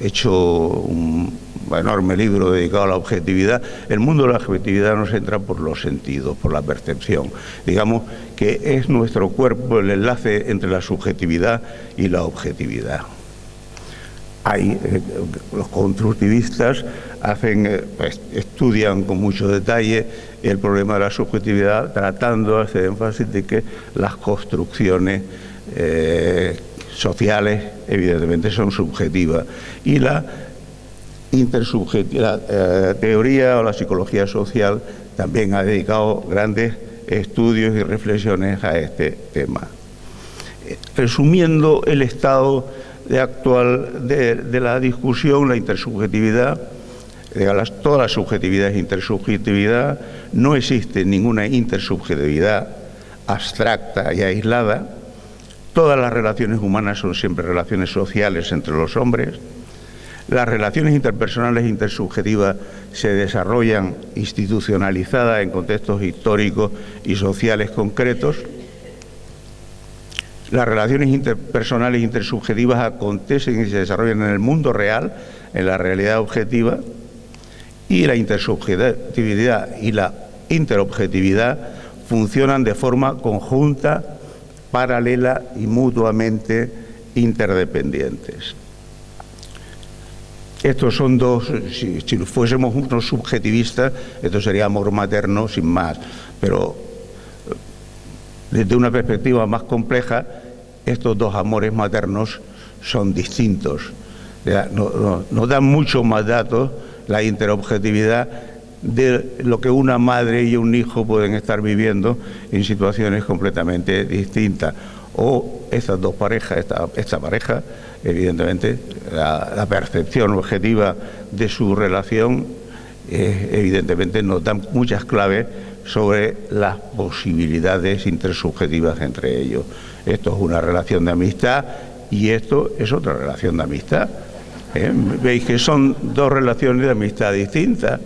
hecho un enorme libro dedicado a la objetividad, el mundo de la objetividad nos entra por los sentidos, por la percepción. Digamos que es nuestro cuerpo el enlace entre la subjetividad y la objetividad. Los constructivistas estudian con mucho detalle el problema de la subjetividad, tratando de hacer énfasis de que las construcciones sociales evidentemente son subjetivas, y la teoría o la psicología social también ha dedicado grandes estudios y reflexiones a este tema. Resumiendo el estado actual de la discusión, la intersubjetividad, toda la subjetividad es intersubjetividad, no existe ninguna intersubjetividad abstracta y aislada, todas las relaciones humanas son siempre relaciones sociales entre los hombres, las relaciones interpersonales e intersubjetivas se desarrollan institucionalizadas en contextos históricos y sociales concretos. Las relaciones interpersonales e intersubjetivas acontecen y se desarrollan en el mundo real, en la realidad objetiva, y la intersubjetividad y la interobjetividad funcionan de forma conjunta, paralela y mutuamente interdependientes. Estos son dos, si fuésemos unos subjetivistas, esto sería amor materno sin más, pero desde una perspectiva más compleja, estos dos amores maternos son distintos. Nos dan mucho más datos la interobjetividad de lo que una madre y un hijo pueden estar viviendo en situaciones completamente distintas. O estas dos parejas, esta pareja, evidentemente, la percepción objetiva de su relación, evidentemente nos dan muchas claves sobre las posibilidades intersubjetivas entre ellos. Esto es una relación de amistad y esto es otra relación de amistad. Veis que son dos relaciones de amistad distintas,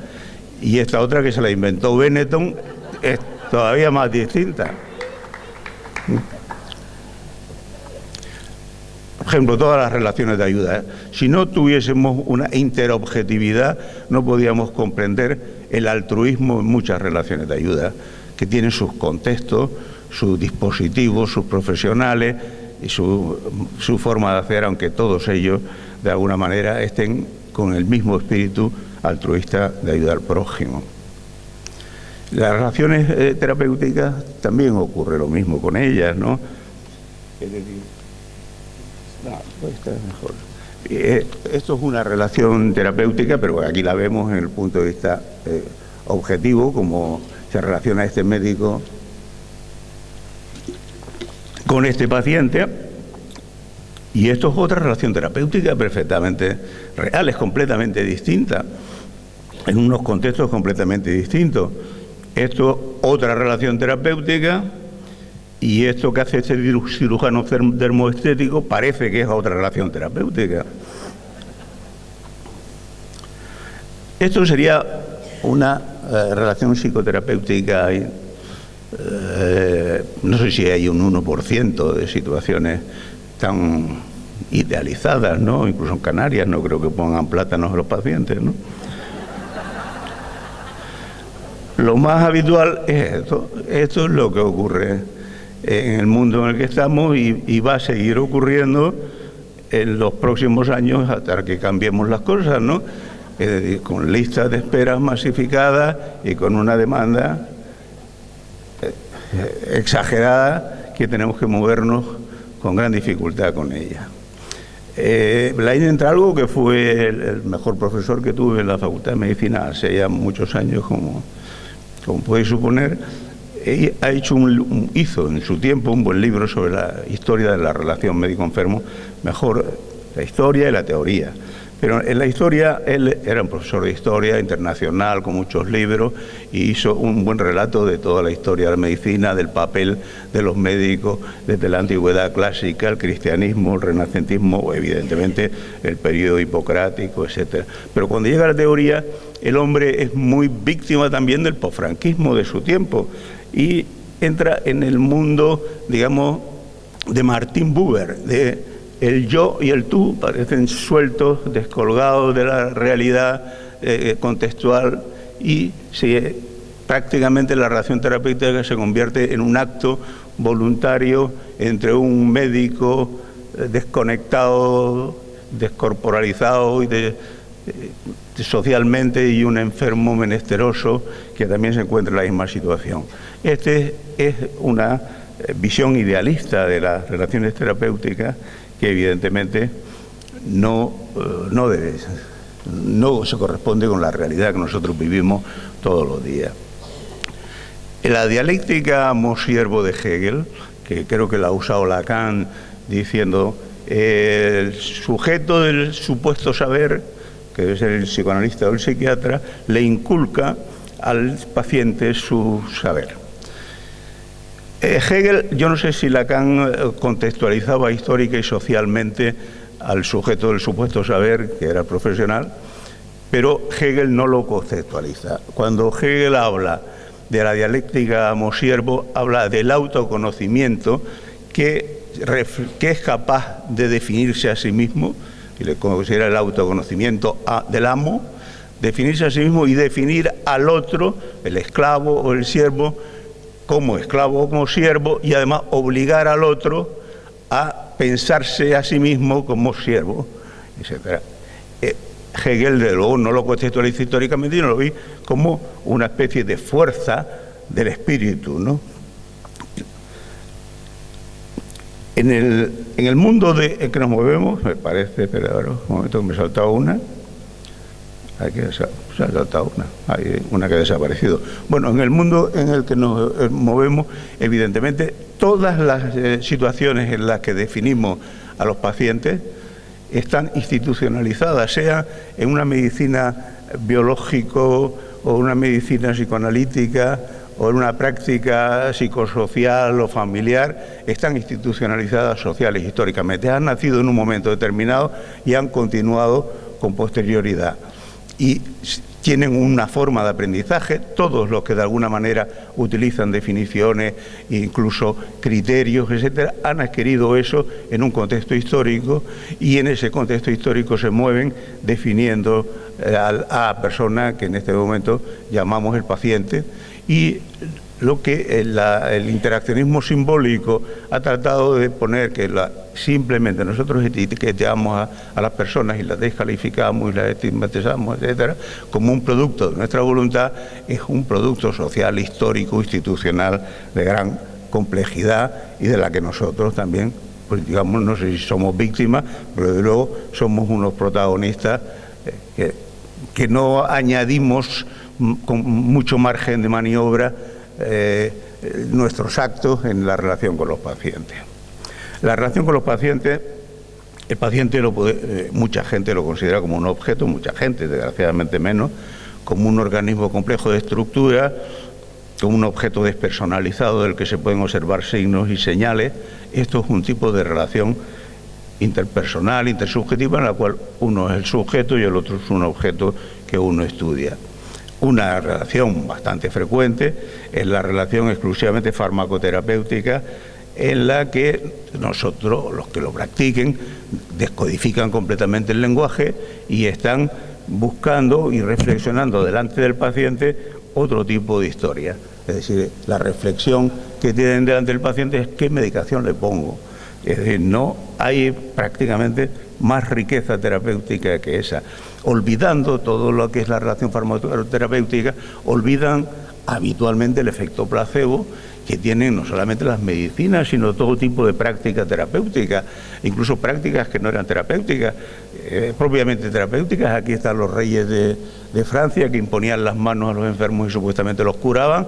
y esta otra, que se la inventó Benetton, es todavía más distinta. Por ejemplo, todas las relaciones de ayuda. Si no tuviésemos una interobjetividad, no podíamos comprender el altruismo en muchas relaciones de ayuda, que tienen sus contextos, sus dispositivos, sus profesionales y su forma de hacer, aunque todos ellos, de alguna manera, estén con el mismo espíritu altruista de ayudar al prójimo. Las relaciones terapéuticas también ocurre lo mismo con ellas, ¿no? Es decir, esta es mejor. Esto es una relación terapéutica, pero aquí la vemos en el punto de vista objetivo, como se relaciona este médico con este paciente. Y esto es otra relación terapéutica perfectamente real, es completamente distinta, en unos contextos completamente distintos. Esto, otra relación terapéutica, y esto que hace este cirujano dermoestético parece que es otra relación terapéutica. Esto sería una relación psicoterapéutica, no sé si hay un 1% de situaciones tan idealizadas, ¿no? Incluso en Canarias no creo que pongan plátanos a los pacientes, ¿no? Lo más habitual es esto. Esto es lo que ocurre en el mundo en el que estamos y va a seguir ocurriendo en los próximos años hasta que cambiemos las cosas, ¿no? Es decir, con listas de esperas masificadas y con una demanda exagerada que tenemos que movernos con gran dificultad con ella. Blain Entralgo, que fue el mejor profesor que tuve en la Facultad de Medicina hace ya muchos años, como podéis suponer, hizo en su tiempo un buen libro sobre la historia de la relación médico-enfermo, mejor la historia y la teoría. Pero en la historia, él era un profesor de historia internacional con muchos libros y hizo un buen relato de toda la historia de la medicina, del papel de los médicos desde la antigüedad clásica, el cristianismo, el renacentismo, evidentemente el periodo hipocrático, etc. Pero cuando llega a la teoría, el hombre es muy víctima también del posfranquismo de su tiempo y entra en el mundo, digamos, de Martin Buber, de el yo y el tú parecen sueltos, descolgados de la realidad contextual y prácticamente la relación terapéutica se convierte en un acto voluntario entre un médico desconectado, descorporalizado y socialmente y un enfermo menesteroso que también se encuentra en la misma situación. Este es una visión idealista de las relaciones terapéuticas que evidentemente no se corresponde con la realidad que nosotros vivimos todos los días. En la dialéctica amo-siervo de Hegel, que creo que la ha usado Lacan diciendo el sujeto del supuesto saber, que debe ser el psicoanalista o el psiquiatra, le inculca al paciente su saber. Hegel, yo no sé si Lacan contextualizaba histórica y socialmente al sujeto del supuesto saber, que era profesional, pero Hegel no lo contextualiza. Cuando Hegel habla de la dialéctica amo-siervo, habla del autoconocimiento que es capaz de definirse a sí mismo, y le considera el autoconocimiento del amo, definirse a sí mismo y definir al otro, el esclavo o el siervo, como esclavo o como siervo, y además obligar al otro a pensarse a sí mismo como siervo, etc. Hegel, de luego, no lo contextualiza históricamente, sino lo vi como una especie de fuerza del espíritu, ¿no? En el mundo en que nos movemos, me parece, pero ahora, un momento que me he saltado una. Se ha saltado una, hay una que ha desaparecido. Bueno, en el mundo en el que nos movemos, evidentemente, todas las situaciones en las que definimos a los pacientes están institucionalizadas, sea en una medicina biológico o una medicina psicoanalítica o en una práctica psicosocial o familiar, están institucionalizadas sociales históricamente. Han nacido en un momento determinado y han continuado con posterioridad. Y tienen una forma de aprendizaje, todos los que de alguna manera utilizan definiciones, incluso criterios, etcétera, han adquirido eso en un contexto histórico y en ese contexto histórico se mueven definiendo a la persona que en este momento llamamos el paciente, y lo que el interaccionismo simbólico ha tratado de poner, que simplemente nosotros etiquetamos a las personas y las descalificamos y las estigmatizamos, etcétera, como un producto de nuestra voluntad, es un producto social, histórico, institucional de gran complejidad y de la que nosotros también, pues digamos, no sé si somos víctimas, pero desde luego somos unos protagonistas que no añadimos con mucho margen de maniobra nuestros actos en la relación con los pacientes. La relación con los pacientes, el paciente mucha gente lo considera como un objeto, mucha gente, desgraciadamente menos, como un organismo complejo de estructura, como un objeto despersonalizado del que se pueden observar signos y señales. Esto es un tipo de relación interpersonal, intersubjetiva, en la cual uno es el sujeto y el otro es un objeto que uno estudia. Una relación bastante frecuente es la relación exclusivamente farmacoterapéutica, en la que nosotros, los que lo practiquen, descodifican completamente el lenguaje y están buscando y reflexionando delante del paciente otro tipo de historia. Es decir, la reflexión que tienen delante del paciente es ¿qué medicación le pongo? Es decir, no hay prácticamente más riqueza terapéutica que esa. Olvidando todo lo que es la relación farmacoterapéutica, olvidan habitualmente el efecto placebo que tienen no solamente las medicinas, sino todo tipo de prácticas terapéuticas, incluso prácticas que no eran terapéuticas, propiamente terapéuticas. Aquí están los reyes de Francia, que imponían las manos a los enfermos y supuestamente los curaban.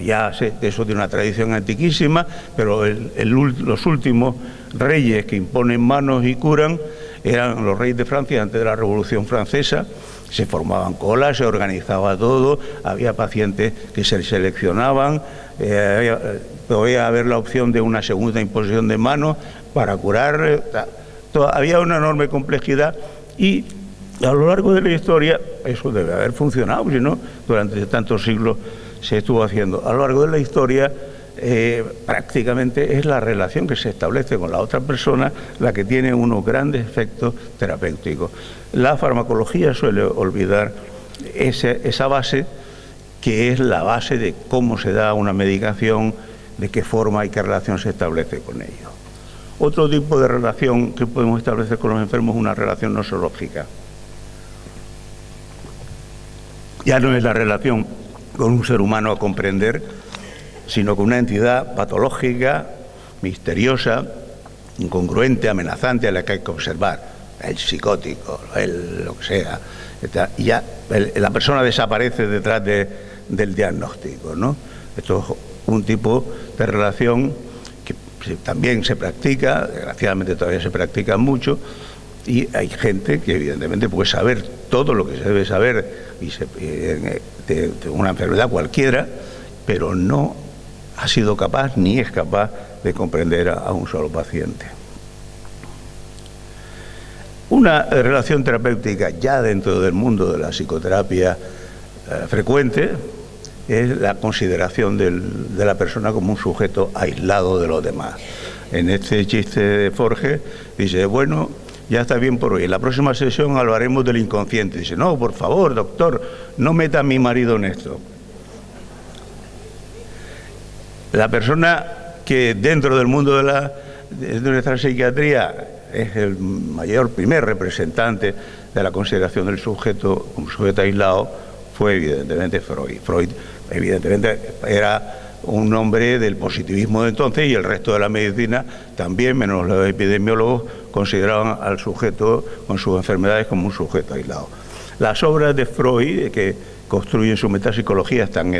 Ya eso tiene una tradición antiquísima, pero los últimos reyes que imponen manos y curan eran los reyes de Francia antes de la Revolución Francesa. Se formaban colas, se organizaba todo, había pacientes que se seleccionaban, podía haber la opción de una segunda imposición de manos para curar. Había una enorme complejidad y a lo largo de la historia eso debe haber funcionado, si no, durante tantos siglos se estuvo haciendo. A lo largo de la historia prácticamente es la relación que se establece con la otra persona la que tiene unos grandes efectos terapéuticos. La farmacología suele olvidar esa base, que es la base de cómo se da una medicación, de qué forma y qué relación se establece con ello. Otro tipo de relación que podemos establecer con los enfermos es una relación nosológica. Ya no es la relación con un ser humano a comprender, sino con una entidad patológica, misteriosa, incongruente, amenazante, a la que hay que observar. El psicótico, lo que sea. Y ya la persona desaparece detrás del diagnóstico, ¿no? Esto es un tipo de relación que también se practica, desgraciadamente todavía se practica mucho, y hay gente que evidentemente puede saber todo lo que se debe saber de una enfermedad cualquiera, pero no ha sido capaz ni es capaz de comprender a un solo paciente. Una relación terapéutica ya dentro del mundo de la psicoterapia frecuente es la consideración de la persona como un sujeto aislado de los demás. En este chiste de Forge dice, bueno, ya está bien por hoy, en la próxima sesión hablaremos del inconsciente. Dice, no, por favor, doctor, no meta a mi marido en esto. La persona que dentro del mundo de nuestra psiquiatría es el primer representante de la consideración del sujeto como sujeto aislado fue evidentemente Freud. Freud evidentemente era un hombre del positivismo de entonces, y el resto de la medicina también, menos los epidemiólogos, consideraban al sujeto con sus enfermedades como un sujeto aislado. Las obras de Freud que construyen su metapsicología están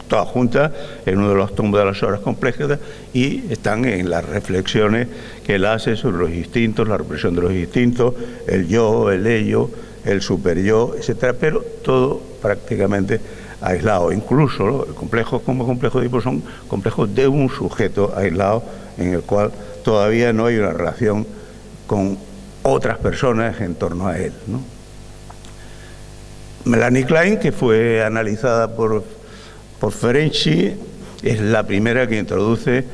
todas juntas en uno de los tomos de las obras complejas, y están en las reflexiones que él hace sobre los instintos, la represión de los instintos, el yo, el ello, el superyo, etcétera, pero todo prácticamente aislados. Incluso los complejos como complejo de Edipo son complejos de un sujeto aislado en el cual todavía no hay una relación con otras personas en torno a él, ¿no? Melanie Klein, que fue analizada por Ferenczi, es la primera que introduce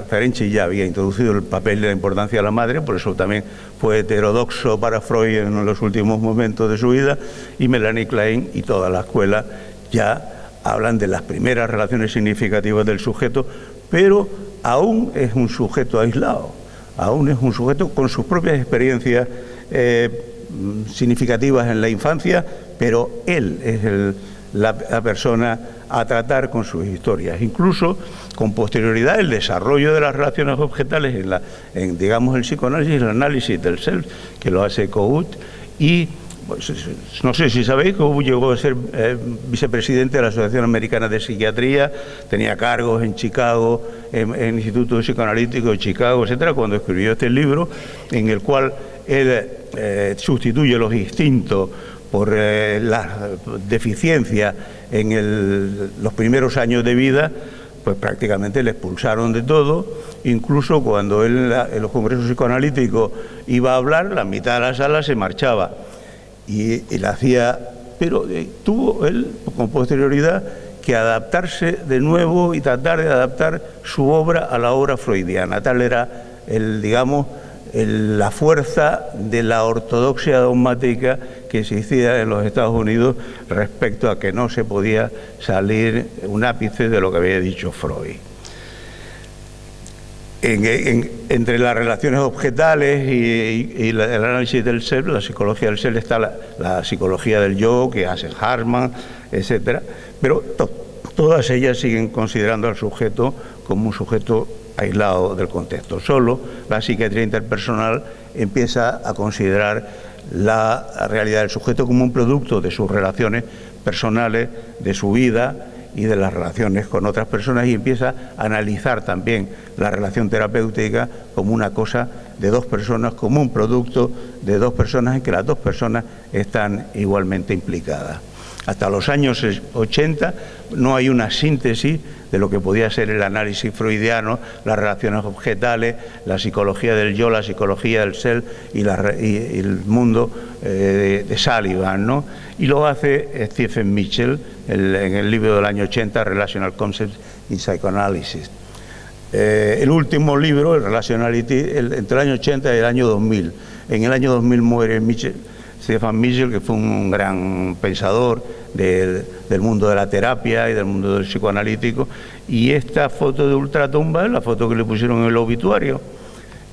Ferenczi ya había introducido el papel de la importancia de la madre, por eso también fue heterodoxo para Freud en los últimos momentos de su vida, y Melanie Klein y toda la escuela ya hablan de las primeras relaciones significativas del sujeto, pero aún es un sujeto aislado, aún es un sujeto con sus propias experiencias significativas en la infancia, pero él es la persona a tratar con sus historias. Incluso con posterioridad el desarrollo de las relaciones objetales en digamos el psicoanálisis, el análisis del self, que lo hace Kohut, y pues, no sé si sabéis, Kohut llegó a ser vicepresidente de la Asociación Americana de Psiquiatría, tenía cargos en Chicago, en el Instituto Psicoanalítico de Chicago, etcétera, cuando escribió este libro, en el cual él sustituye los instintos por la deficiencia en los primeros años de vida, pues prácticamente le expulsaron de todo. Incluso cuando él en los congresos psicoanalíticos iba a hablar, la mitad de la sala se marchaba y él hacía, pero tuvo él con posterioridad que adaptarse de nuevo y tratar de adaptar su obra a la obra freudiana. Tal era la fuerza de la ortodoxia dogmática que existía en los Estados Unidos respecto a que no se podía salir un ápice de lo que había dicho Freud. Entre las relaciones objetales y el análisis del self, la psicología del self, está la psicología del yo, que hace Hartmann, etcétera, pero todas ellas siguen considerando al sujeto como un sujeto aislado del contexto. Solo la psiquiatría interpersonal empieza a considerar la realidad del sujeto como un producto de sus relaciones personales, de su vida y de las relaciones con otras personas, y empieza a analizar también la relación terapéutica como una cosa de dos personas, como un producto de dos personas en que las dos personas están igualmente implicadas. Hasta los años 80 no hay una síntesis de lo que podía ser el análisis freudiano, las relaciones objetales, la psicología del yo, la psicología del self y el mundo de Sullivan, ¿no? Y lo hace Stephen Mitchell en el libro del año 80, Relational Concepts in Psychoanalysis. El último libro, el Relationality, entre el año 80 y el año 2000. En el año 2000 muere Stephen Mitchell, que fue un gran pensador del mundo de la terapia y del mundo del psicoanalítico, y esta foto de ultratumba es la foto que le pusieron en el obituario.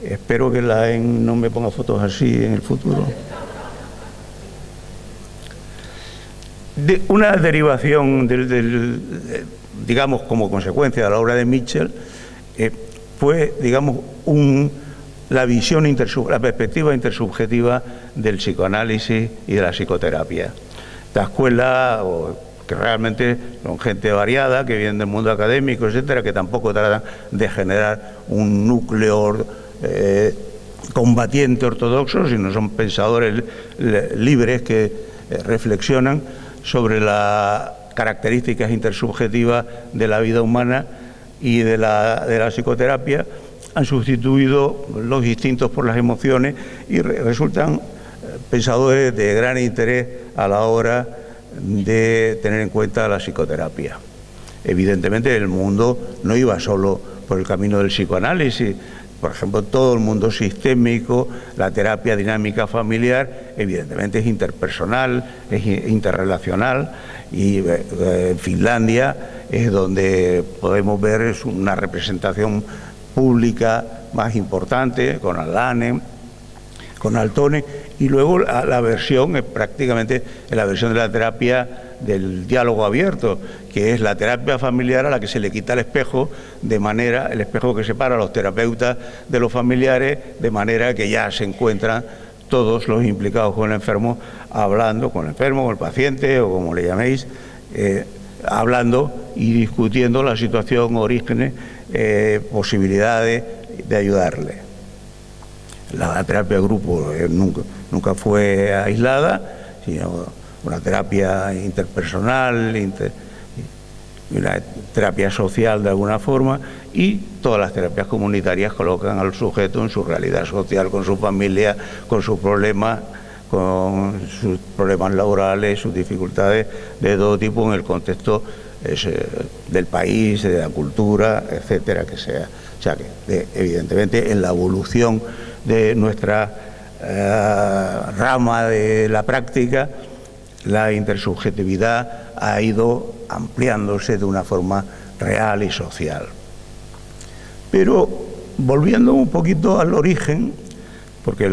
Espero que no me ponga fotos así en el futuro. Una derivación digamos, como consecuencia de la obra de Mitchell, fue, digamos, la perspectiva intersubjetiva del psicoanálisis y de la psicoterapia. La escuela, que realmente son gente variada, que viene del mundo académico, etcétera, que tampoco tratan de generar un núcleo combatiente ortodoxo, sino son pensadores libres que reflexionan sobre las características intersubjetivas de la vida humana y de la psicoterapia. Han sustituido los instintos por las emociones y resultan pensadores de gran interés a la hora de tener en cuenta la psicoterapia. Evidentemente el mundo no iba solo por el camino del psicoanálisis. Por ejemplo, todo el mundo sistémico, la terapia dinámica familiar, evidentemente es interpersonal, es interrelacional, y en Finlandia es donde podemos ver una representación pública más importante, con Alanen, con Altone, y luego la versión es prácticamente la versión de la terapia del diálogo abierto, que es la terapia familiar a la que se le quita el espejo el espejo que separa a los terapeutas de los familiares, de manera que ya se encuentran todos los implicados con el enfermo, hablando con el enfermo, con el paciente o como le llaméis, hablando y discutiendo la situación, orígenes, posibilidades de ayudarle. La terapia de grupo nunca fue aislada, sino una terapia interpersonal, una terapia social de alguna forma, y todas las terapias comunitarias colocan al sujeto en su realidad social, con su familia, con sus problemas laborales, sus dificultades de todo tipo en el contexto del país, de la cultura, etcétera, que sea. O sea que, evidentemente, en la evolución de nuestra rama de la práctica, la intersubjetividad ha ido ampliándose de una forma real y social. Pero, volviendo un poquito al origen, porque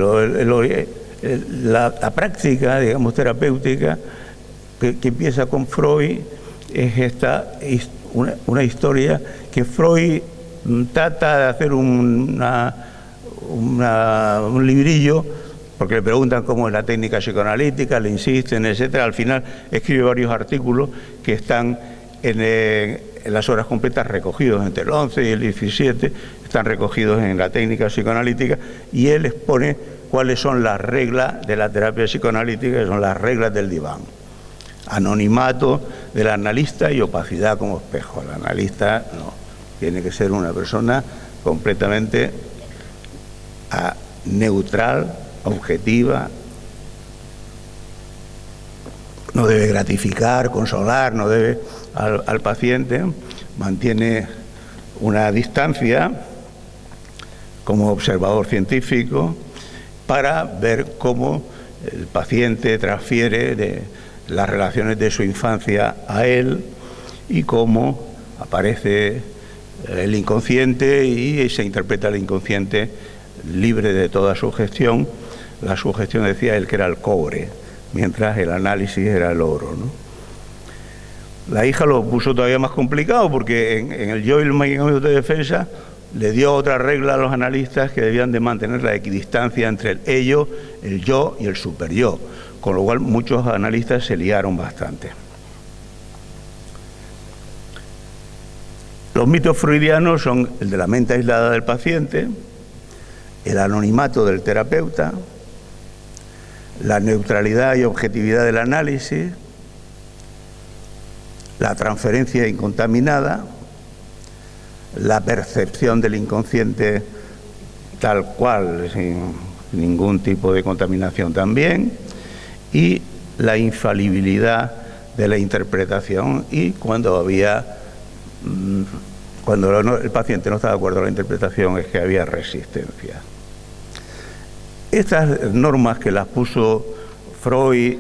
la práctica, digamos, terapéutica, que empieza con Freud, es una historia que Freud trata de hacer un librillo, porque le preguntan cómo es la técnica psicoanalítica, le insisten, etcétera. Al final escribe varios artículos que están en las obras completas recogidos entre el 11 y el 17, están recogidos en la técnica psicoanalítica, y él expone cuáles son las reglas de la terapia psicoanalítica, que son las reglas del diván. Anonimato del analista y opacidad como espejo. El analista no, tiene que ser una persona completamente neutral, objetiva, no debe gratificar, consolar, no debe al paciente, mantiene una distancia como observador científico para ver cómo el paciente transfiere de las relaciones de su infancia a él y cómo aparece el inconsciente y se interpreta el inconsciente libre de toda sugestión. La sugestión, decía él, que era el cobre, mientras el análisis era el oro, ¿no? La hija lo puso todavía más complicado, porque en el yo y el mecanismo de defensa le dio otra regla a los analistas, que debían de mantener la equidistancia entre el ello, el yo y el superyo, con lo cual muchos analistas se liaron bastante. Los mitos freudianos son el de la mente aislada del paciente, el anonimato del terapeuta, la neutralidad y objetividad del análisis, la transferencia incontaminada, la percepción del inconsciente tal cual, sin ningún tipo de contaminación también, y la infalibilidad de la interpretación, y cuando el paciente no está de acuerdo con la interpretación es que había resistencia. Estas normas que las puso Freud,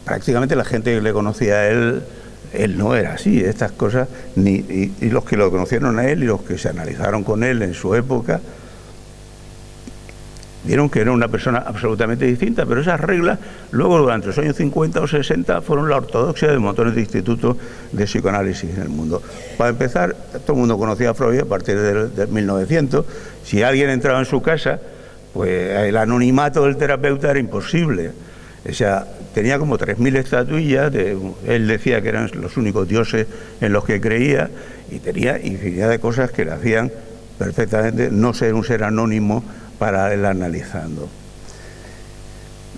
prácticamente la gente que le conocía a él no era así. Estas cosas, y los que lo conocieron a él y los que se analizaron con él en su época, vieron que era una persona absolutamente distinta, pero esas reglas luego durante los años 50 o 60 fueron la ortodoxia de montones de institutos de psicoanálisis en el mundo. Para empezar, todo el mundo conocía a Freud a partir de 1900. Si alguien entraba en su casa, pues el anonimato del terapeuta era imposible. O sea, tenía como 3.000 estatuillas, él decía que eran los únicos dioses en los que creía, y tenía infinidad de cosas que le hacían perfectamente no ser un ser anónimo para él analizando.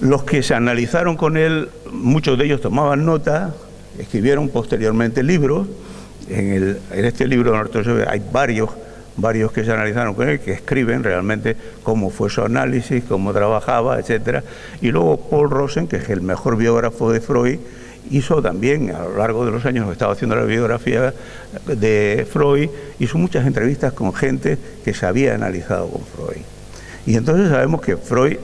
Los que se analizaron con él, muchos de ellos tomaban nota, escribieron posteriormente libros. En este libro de Norton hay varios que se analizaron con él, que escriben realmente cómo fue su análisis, cómo trabajaba, etcétera. Y luego Paul Rosen, que es el mejor biógrafo de Freud, hizo también, a lo largo de los años que estaba haciendo la biografía de Freud, hizo muchas entrevistas con gente que se había analizado con Freud. Y entonces sabemos que Freud,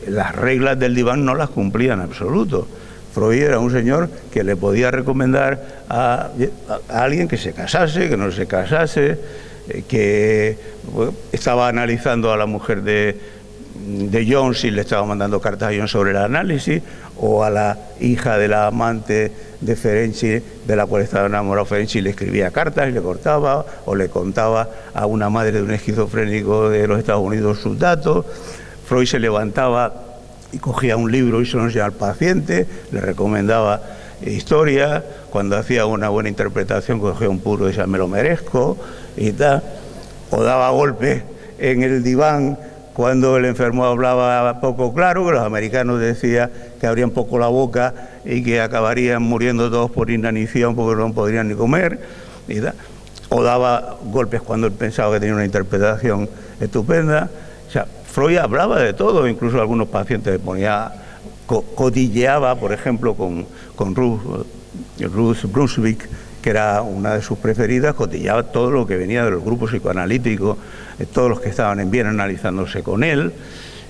las reglas del diván no las cumplía en absoluto. Freud era un señor que le podía recomendar a alguien que se casase, que no se casase, que estaba analizando a la mujer de Jones y le estaba mandando cartas a Jones sobre el análisis, o a la hija de la amante de Ferenczi, de la cual estaba enamorado Ferenczi, y le escribía cartas y le cortaba, o le contaba a una madre de un esquizofrénico de los Estados Unidos sus datos. Freud se levantaba y cogía un libro y se lo enseñaba al paciente, le recomendaba historia. Cuando hacía una buena interpretación cogía un puro y decía, me lo merezco, y tal, o daba golpes en el diván cuando el enfermo hablaba poco claro, que los americanos decían que abrían poco la boca y que acabarían muriendo todos por inanición porque no podrían ni comer, o daba golpes cuando él pensaba que tenía una interpretación estupenda. O sea, Freud hablaba de todo, incluso algunos pacientes ponía, cotilleaba, por ejemplo, con Ruth Brunswick, que era una de sus preferidas, cotilleaba todo lo que venía de los grupos psicoanalíticos, todos los que estaban en Viena analizándose con él,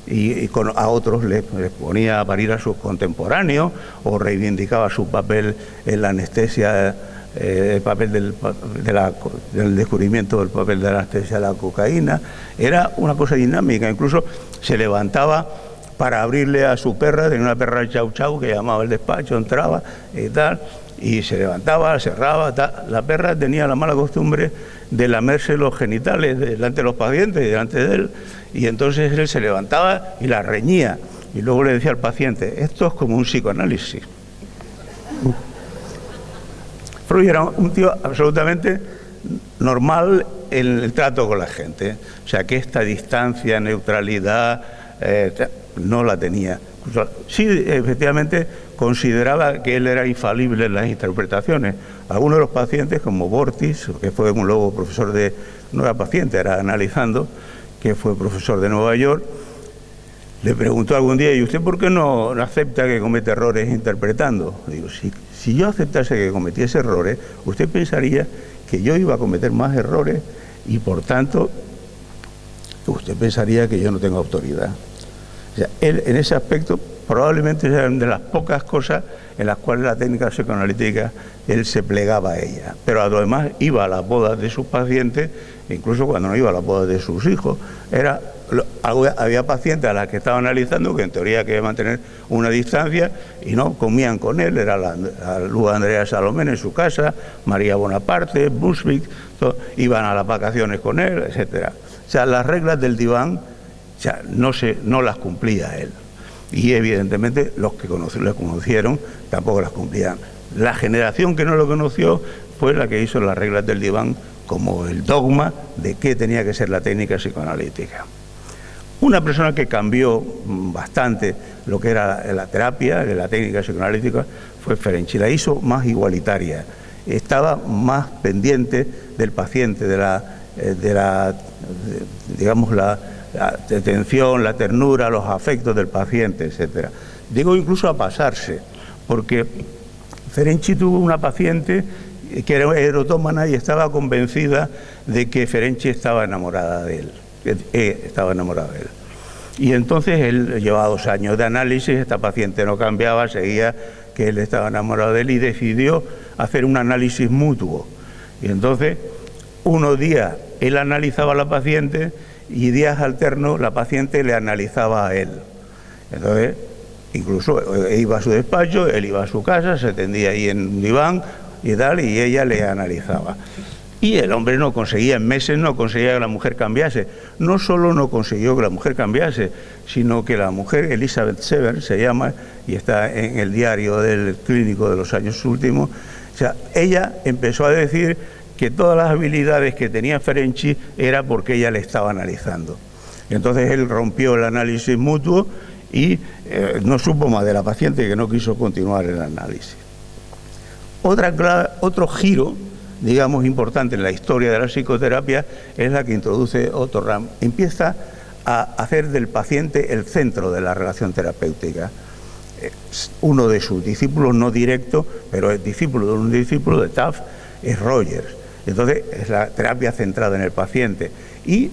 y a otros les ponía a parir a sus contemporáneos, o reivindicaba su papel en la anestesia, el papel del descubrimiento del papel de la anestesia de la cocaína. Era una cosa dinámica, incluso se levantaba para abrirle a su perra, tenía una perra chau chau que llamaba al despacho, entraba y tal, y se levantaba, cerraba, tal. La perra tenía la mala costumbre de lamerse los genitales delante de los pacientes y delante de él, y entonces él se levantaba y la reñía, y luego le decía al paciente, esto es como un psicoanálisis. Freud era un tío absolutamente normal en el trato con la gente, o sea que esta distancia, neutralidad, no la tenía. Sí, efectivamente, consideraba que él era infalible en las interpretaciones. Algunos de los pacientes, como Bortis, que fue un luego profesor de, no era paciente, era analizando, que fue profesor de Nueva York, le preguntó algún día, ¿y usted por qué no acepta que comete errores interpretando? Digo, si yo aceptase que cometiese errores, usted pensaría que yo iba a cometer más errores y, por tanto, usted pensaría que yo no tengo autoridad. O sea, él, en ese aspecto, probablemente sea de las pocas cosas en las cuales la técnica psicoanalítica, él se plegaba a ella. Pero además iba a las bodas de sus pacientes, incluso cuando no iba a las bodas de sus hijos. Había pacientes a las que estaba analizando que en teoría querían mantener una distancia y no comían con él. Era la Luz Andrea Salomé en su casa, María Bonaparte, Brunswick, iban a las vacaciones con él, etcétera. O sea, las reglas del diván, o sea, no las cumplía él. Y evidentemente los que lo conocieron tampoco las cumplían. La generación que no lo conoció fue la que hizo las reglas del diván como el dogma de qué tenía que ser la técnica psicoanalítica. Una persona que cambió bastante lo que era la terapia, la técnica psicoanalítica, fue Ferenczi. La hizo más igualitaria, estaba más pendiente del paciente, digamos, la atención, la ternura, los afectos del paciente, etcétera. Llegó incluso a pasarse, porque Ferenczi tuvo una paciente que era erotómana y estaba convencida de que Ferenczi estaba enamorada de él, Y entonces él llevaba 2 años de análisis, esta paciente no cambiaba, seguía que él estaba enamorado de él y decidió hacer un análisis mutuo. Y entonces, unos días él analizaba a la paciente y días alternos la paciente le analizaba a él. Entonces, incluso iba a su despacho, él iba a su casa, se tendía ahí en un diván y tal, y ella le analizaba. Y el hombre no conseguía, en meses no conseguía que la mujer cambiase. No solo no consiguió que la mujer cambiase, sino que la mujer, Elizabeth Severn se llama, y está en el diario del clínico de los años últimos, o sea, ella empezó a decir que todas las habilidades que tenía Ferenczi era porque ella le estaba analizando. Entonces él rompió el análisis mutuo y no supo más de la paciente, que no quiso continuar el análisis. Otro giro, digamos, importante en la historia de la psicoterapia es la que introduce Otto Rank. Empieza a hacer del paciente el centro de la relación terapéutica. Uno de sus discípulos, no directo, pero es discípulo de un discípulo de Taft, es Rogers. Entonces es la terapia centrada en el paciente. Y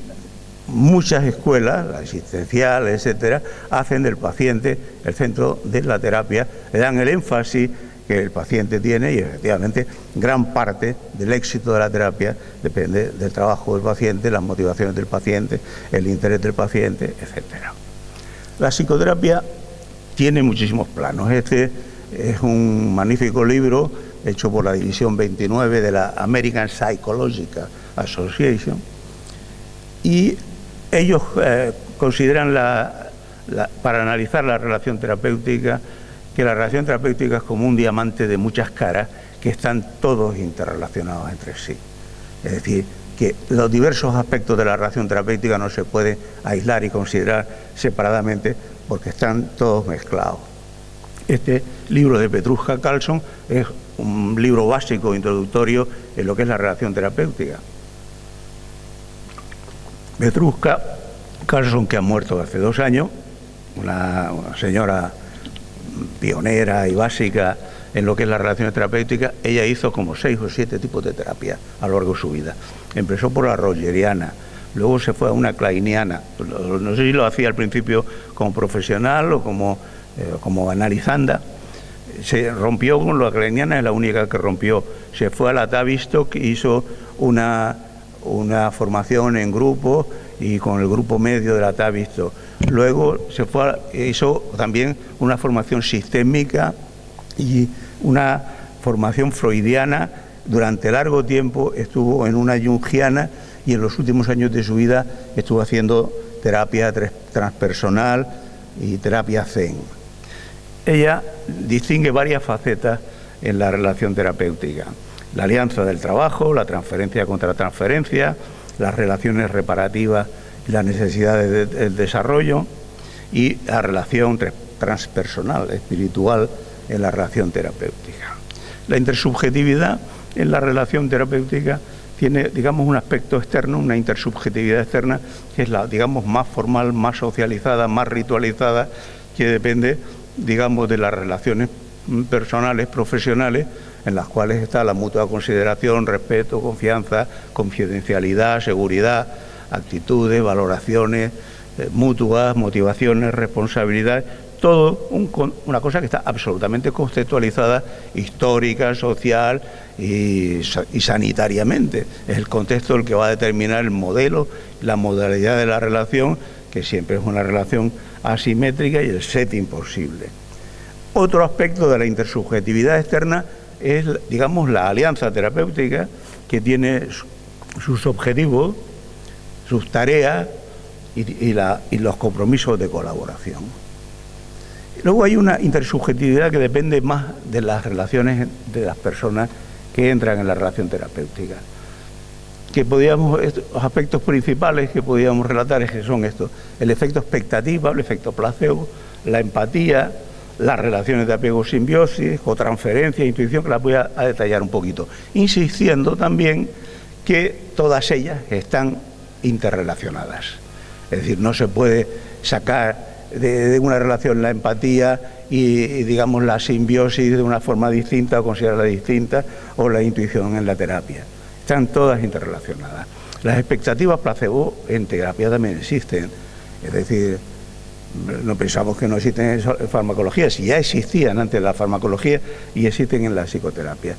muchas escuelas, la existencial, etcétera, hacen del paciente el centro de la terapia, le dan el énfasis que el paciente tiene y efectivamente gran parte del éxito de la terapia depende del trabajo del paciente, las motivaciones del paciente, el interés del paciente, etcétera. La psicoterapia tiene muchísimos planos. Este es un magnífico libro hecho por la División 29 de la American Psychological Association, y ellos consideran para analizar la relación terapéutica, que la relación terapéutica es como un diamante de muchas caras que están todos interrelacionados entre sí. Es decir, que los diversos aspectos de la relación terapéutica no se pueden aislar y considerar separadamente porque están todos mezclados. Este libro de Petruska Carlsson es un libro básico, introductorio en lo que es la relación terapéutica. Petruska Carlsson, que ha muerto hace 2 años, una señora pionera y básica en lo que es la relación terapéutica, ella hizo como 6 o 7 tipos de terapia a lo largo de su vida. Empezó por la rogeriana, luego se fue a una kleiniana, no sé si lo hacía al principio como profesional o como analizanda. Se rompió con la kleiniana, es la única que rompió. Se fue a la Tavistock, hizo una formación en grupo y con el grupo medio de la Tavistock. Luego hizo también una formación sistémica y una formación freudiana. Durante largo tiempo estuvo en una jungiana y en los últimos años de su vida estuvo haciendo terapia transpersonal y terapia zen. Ella distingue varias facetas en la relación terapéutica: la alianza del trabajo, la transferencia contra transferencia, las relaciones reparativas y las necesidades del desarrollo, y la relación transpersonal, espiritual, en la relación terapéutica. La intersubjetividad en la relación terapéutica tiene, digamos, un aspecto externo, una intersubjetividad externa, que es la, digamos, más formal, más socializada, más ritualizada, que depende, digamos, de las relaciones personales, profesionales, en las cuales está la mutua consideración, respeto, confianza, confidencialidad, seguridad, actitudes, valoraciones mutuas, motivaciones, responsabilidades, todo una cosa que está absolutamente conceptualizada, histórica, social y sanitariamente. Es el contexto el que va a determinar el modelo, la modalidad de la relación, que siempre es una relación asimétrica, y el setting posible. Otro aspecto de la intersubjetividad externa es, digamos, la alianza terapéutica, que tiene sus objetivos, sus tareas y los compromisos de colaboración. Luego hay una intersubjetividad que depende más de las relaciones de las personas que entran en la relación terapéutica. Los aspectos principales que podíamos relatar es que son estos: el efecto expectativa, el efecto placebo, la empatía, las relaciones de apego-simbiosis, cotransferencia, intuición, que las voy a detallar un poquito, insistiendo también que todas ellas están interrelacionadas. Es decir, no se puede sacar de una relación la empatía y digamos la simbiosis de una forma distinta o considerarla distinta, o la intuición en la terapia. Están todas interrelacionadas. Las expectativas placebo en terapia también existen. Es decir, no pensamos que no existen en farmacología, si ya existían antes de la farmacología y existen en la psicoterapia.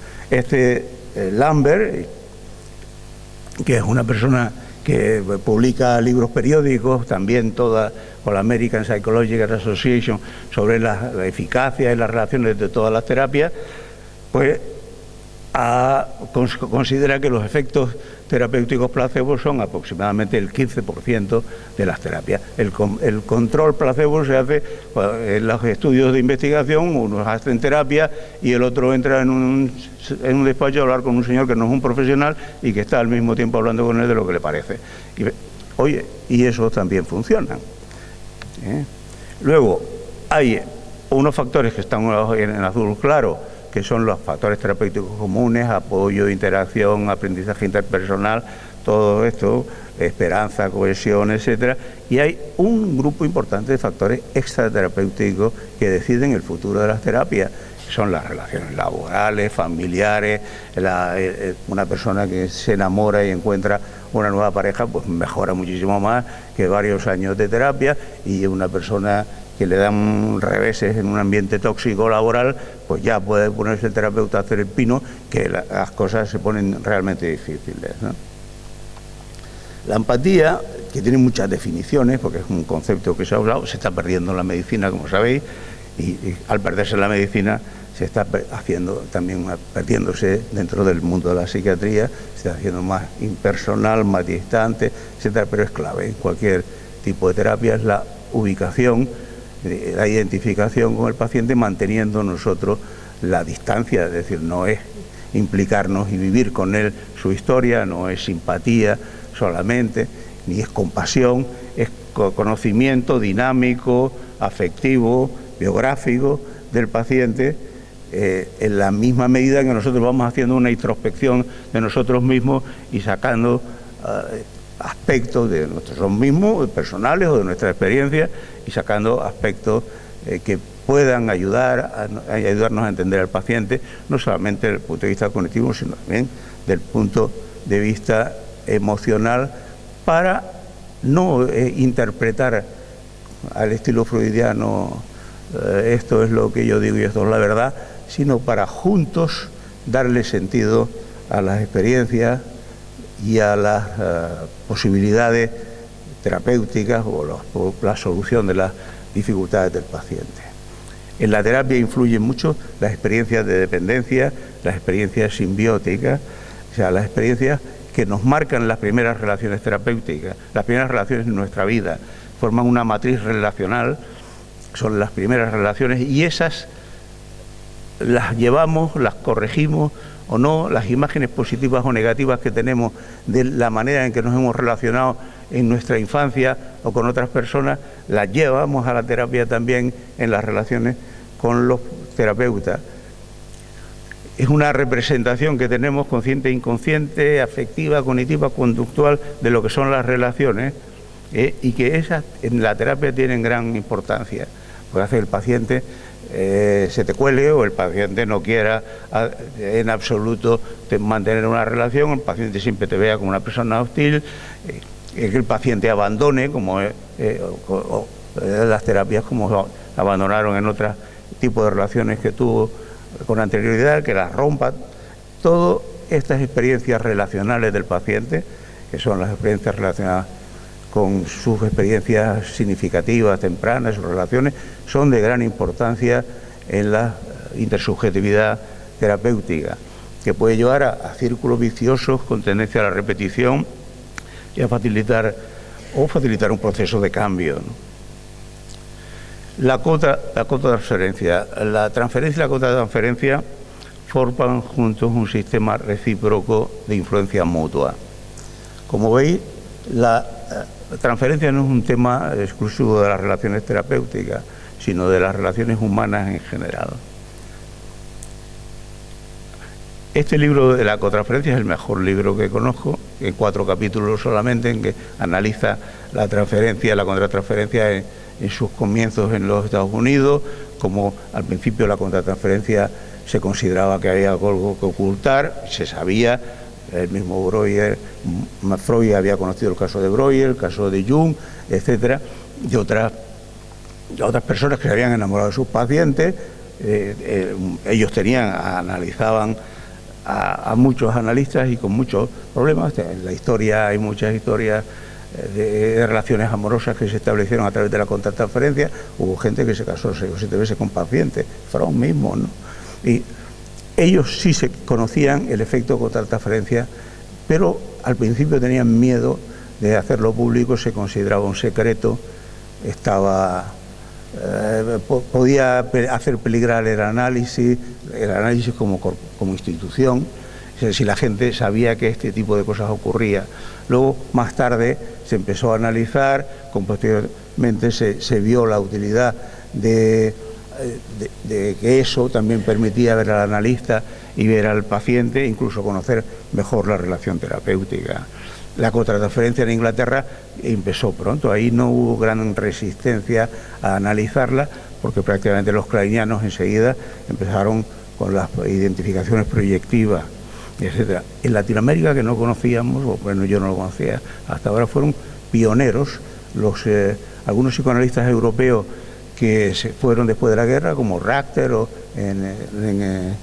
Lambert, que es una persona que publica libros periódicos, también toda con la American Psychological Association, sobre la eficacia y las relaciones de todas las terapias, pues considera que los efectos terapéuticos placebo son aproximadamente el 15% de las terapias. El control placebo se hace en los estudios de investigación, unos hacen terapia y el otro entra en un despacho a hablar con un señor que no es un profesional y que está al mismo tiempo hablando con él de lo que le parece. Y eso también funciona. Luego, hay unos factores que están en azul claro, que son los factores terapéuticos comunes: apoyo, interacción, aprendizaje interpersonal, todo esto, esperanza, cohesión, etcétera. Y hay un grupo importante de factores extraterapéuticos que deciden el futuro de las terapias. Son las relaciones laborales, familiares. Una persona que se enamora y encuentra una nueva pareja, pues mejora muchísimo más que varios años de terapia, y una persona que le dan reveses en un ambiente tóxico laboral, pues ya puede ponerse el terapeuta a hacer el pino, que las cosas se ponen realmente difíciles, ¿no? La empatía, que tiene muchas definiciones, porque es un concepto que se ha usado, se está perdiendo en la medicina, como sabéis, y al perderse en la medicina se está perdiéndose dentro del mundo de la psiquiatría, se está haciendo más impersonal, más distante, etcétera, pero es clave en cualquier tipo de terapia, es la ubicación, la identificación con el paciente, manteniendo nosotros la distancia. Es decir, no es implicarnos y vivir con él su historia. No es simpatía solamente, ni es compasión, es conocimiento dinámico, afectivo, biográfico del paciente, en la misma medida que nosotros vamos haciendo una introspección de nosotros mismos y sacando aspectos de nosotros mismos, personales o de nuestra experiencia, y sacando aspectos que puedan ayudarnos a entender al paciente, no solamente desde el punto de vista cognitivo, sino también desde el punto de vista emocional, para no interpretar al estilo freudiano esto es lo que yo digo y esto es la verdad, sino para juntos darle sentido a las experiencias y a las posibilidades terapéuticas o la solución de las dificultades del paciente. En la terapia influyen mucho las experiencias de dependencia, las experiencias simbióticas, o sea, las experiencias que nos marcan las primeras relaciones terapéuticas, las primeras relaciones en nuestra vida, forman una matriz relacional, son las primeras relaciones, y esas las llevamos, las corregimos o no, las imágenes positivas o negativas que tenemos de la manera en que nos hemos relacionado en nuestra infancia o con otras personas, las llevamos a la terapia también en las relaciones con los terapeutas. Es una representación que tenemos consciente e inconsciente, afectiva, cognitiva, conductual, de lo que son las relaciones, y que esas en la terapia tienen gran importancia, porque hace que el paciente se te cuele o el paciente no quiera en absoluto mantener una relación, el paciente siempre te vea como una persona hostil, que el paciente abandone, como las terapias como abandonaron en otros tipos de relaciones que tuvo con anterioridad, que las rompa. Todas estas experiencias relacionales del paciente, que son las experiencias relacionadas con sus experiencias significativas, tempranas, sus relaciones, son de gran importancia en la intersubjetividad terapéutica, que puede llevar a círculos viciosos con tendencia a la repetición y a facilitar un proceso de cambio, ¿no? La cota de transferencia. La transferencia y la cota de transferencia forman juntos un sistema recíproco de influencia mutua. Como veis, la transferencia no es un tema exclusivo de las relaciones terapéuticas, sino de las relaciones humanas en general. Este libro de la cotransferencia es el mejor libro que conozco, en 4 capítulos solamente, en que analiza la transferencia, la contratransferencia en sus comienzos en los Estados Unidos, como al principio la contratransferencia se consideraba que había algo que ocultar, se sabía, el mismo Breuer, Freud había conocido el caso de Breuer, el caso de Jung, etcétera, de otras personas que se habían enamorado de sus pacientes. Ellos analizaban a muchos analistas y con muchos problemas. En la historia hay muchas historias de relaciones amorosas que se establecieron a través de la contratransferencia. Hubo gente que se casó 6 o 7 veces con pacientes, Freud mismo, ¿no? Y ellos sí se conocían el efecto contratransferencia, pero al principio tenían miedo de hacerlo público, se consideraba un secreto, podía hacer peligrar el análisis como institución, si la gente sabía que este tipo de cosas ocurría. Luego, más tarde, se empezó a analizar, posteriormente se vio la utilidad de que eso también permitía ver al analista y ver al paciente, incluso conocer mejor la relación terapéutica. La contratransferencia en Inglaterra empezó pronto, ahí no hubo gran resistencia a analizarla, porque prácticamente los kleinianos enseguida empezaron con las identificaciones proyectivas, etcétera. En Latinoamérica, que no conocíamos, bueno, yo no lo conocía, hasta ahora fueron pioneros algunos psicoanalistas europeos que se fueron después de la guerra, como Rachter o en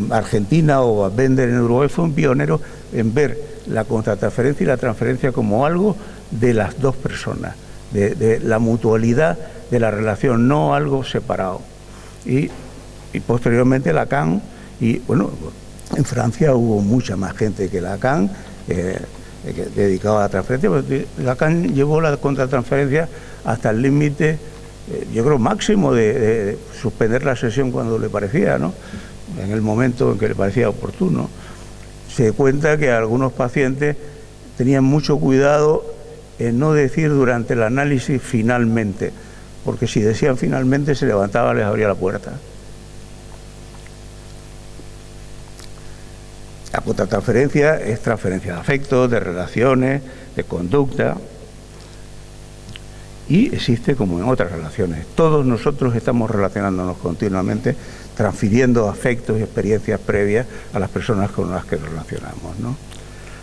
Argentina, o Bender en Uruguay, fueron pioneros en ver la contratransferencia y la transferencia como algo de las dos personas, de la mutualidad de la relación, no algo separado. Y posteriormente Lacan, y bueno, en Francia hubo mucha más gente que Lacan dedicada a la transferencia, pero Lacan llevó la contratransferencia hasta el límite, yo creo, máximo de suspender la sesión cuando le parecía, ¿no? en el momento en que le parecía oportuno. Se cuenta que algunos pacientes tenían mucho cuidado en no decir durante el análisis finalmente, porque si decían finalmente se levantaba, les abría la puerta. La contratransferencia es transferencia de afectos, de relaciones, de conducta, y existe como en otras relaciones. Todos nosotros estamos relacionándonos continuamente, transfiriendo afectos y experiencias previas a las personas con las que nos relacionamos, ¿no?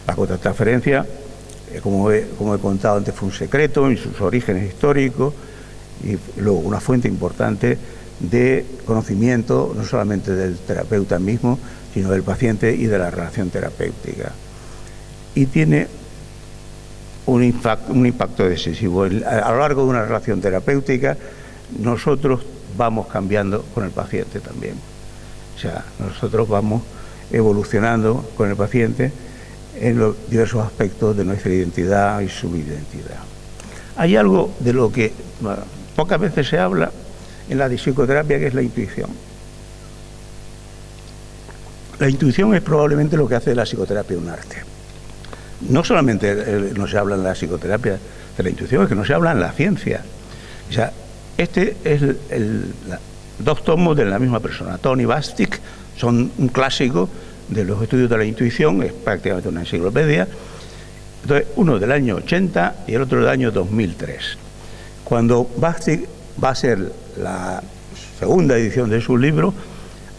La contratransferencia, como he contado antes, fue un secreto en sus orígenes históricos y luego una fuente importante de conocimiento no solamente del terapeuta mismo, sino del paciente y de la relación terapéutica. Y tiene un impacto decisivo. A lo largo de una relación terapéutica, nosotros vamos cambiando con el paciente también. O sea, nosotros vamos evolucionando con el paciente en los diversos aspectos de nuestra identidad y subidentidad. Hay algo de lo que pocas veces se habla en la psicoterapia, que es la intuición. La intuición es probablemente lo que hace de la psicoterapia un arte. No solamente no se habla en la psicoterapia de la intuición, es que no se habla en la ciencia. O sea, este es dos tomos de la misma persona. Tony Bastic son un clásico de los estudios de la intuición, es prácticamente una enciclopedia. Entonces, uno del año 80 y el otro del año 2003. Cuando Bastic va a ser la segunda edición de su libro,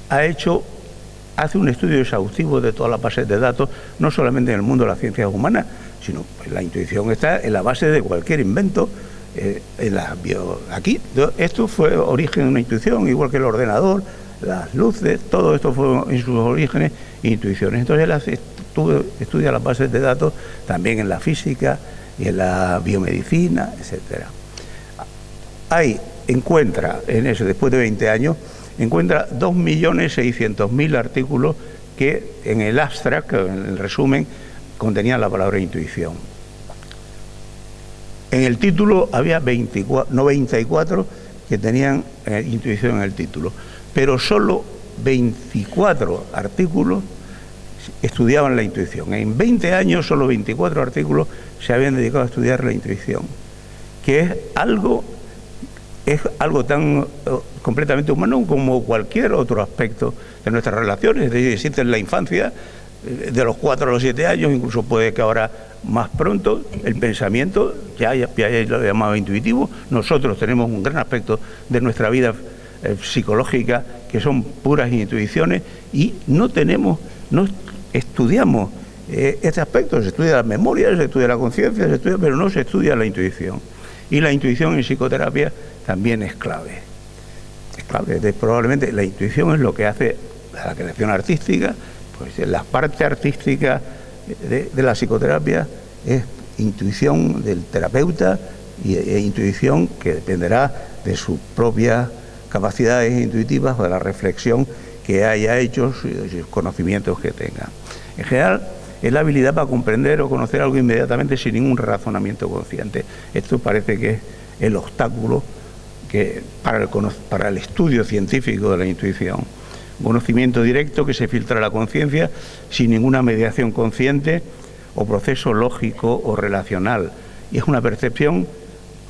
hace un estudio exhaustivo de todas las bases de datos, no solamente en el mundo de las ciencias humanas, sino pues, la intuición está en la base de cualquier invento. Aquí, esto fue origen de una intuición, igual que el ordenador, las luces, todo esto fue en sus orígenes intuiciones. Entonces él estudia las bases de datos también en la física y en la biomedicina, etcétera. Encuentra en eso, después de 20 años, encuentra 2.600.000 artículos que en el abstract, en el resumen, contenían la palabra intuición. En el título había 94 que tenían intuición en el título, pero solo 24 artículos estudiaban la intuición. En 20 años solo 24 artículos se habían dedicado a estudiar la intuición, que es algo tan completamente humano como cualquier otro aspecto de nuestras relaciones. Es decir, existe en la infancia, de los 4 a los 7 años, incluso puede que ahora más pronto, el pensamiento ya lo llamaba intuitivo. Nosotros tenemos un gran aspecto de nuestra vida psicológica que son puras intuiciones y no estudiamos este aspecto. Se estudia la memoria, se estudia la conciencia, pero no se estudia la intuición. Y la intuición en psicoterapia también es clave. Es clave. Probablemente la intuición es lo que hace la creación artística. Pues la parte artística de la psicoterapia es intuición del terapeuta e intuición que dependerá de sus propias capacidades intuitivas o de la reflexión que haya hecho y de los conocimientos que tenga. En general, es la habilidad para comprender o conocer algo inmediatamente sin ningún razonamiento consciente. Esto parece que es el obstáculo para el estudio científico de la intuición. Un conocimiento directo que se filtra a la conciencia sin ninguna mediación consciente o proceso lógico o relacional. Y es una percepción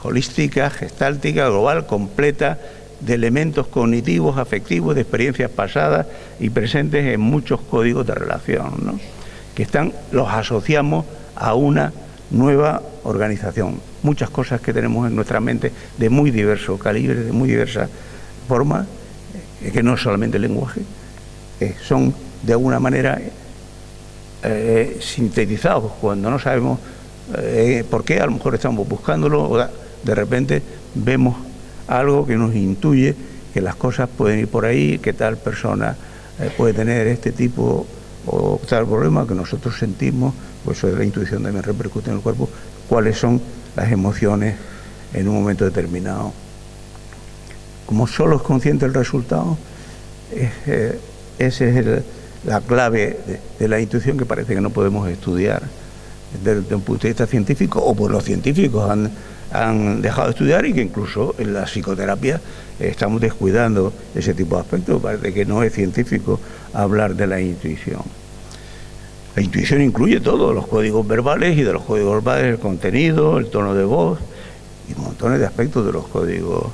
holística, gestáltica, global, completa, de elementos cognitivos, afectivos, de experiencias pasadas y presentes en muchos códigos de relación, ¿no? Los asociamos a una nueva organización. Muchas cosas que tenemos en nuestra mente de muy diverso calibre, de muy diversas formas, que no es solamente el lenguaje, son de alguna manera sintetizados cuando no sabemos por qué, a lo mejor estamos buscándolo, o de repente vemos algo que nos intuye que las cosas pueden ir por ahí, que tal persona puede tener este tipo o tal problema que nosotros sentimos, pues eso de la intuición también repercute en el cuerpo, cuáles son las emociones en un momento determinado. Como solo es consciente el resultado, esa es la clave de la intuición que parece que no podemos estudiar desde un punto de vista científico, o pues los científicos han dejado de estudiar y que incluso en la psicoterapia estamos descuidando ese tipo de aspectos. Parece que no es científico hablar de la intuición. La intuición incluye todos los códigos verbales y de los códigos verbales el contenido, el tono de voz y montones de aspectos de los códigos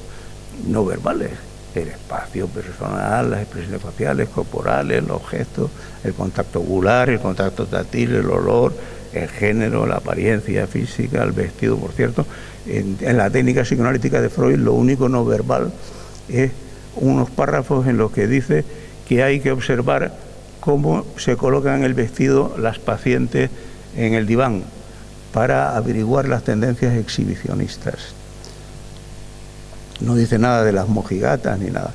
no verbales. El espacio personal, las expresiones faciales, corporales, los gestos, el contacto ocular, el contacto táctil, el olor, el género, la apariencia física, el vestido. Por cierto, en la técnica psicoanalítica de Freud lo único no verbal es unos párrafos en los que dice que hay que observar cómo se colocan el vestido las pacientes en el diván para averiguar las tendencias exhibicionistas. No dice nada de las mojigatas ni nada.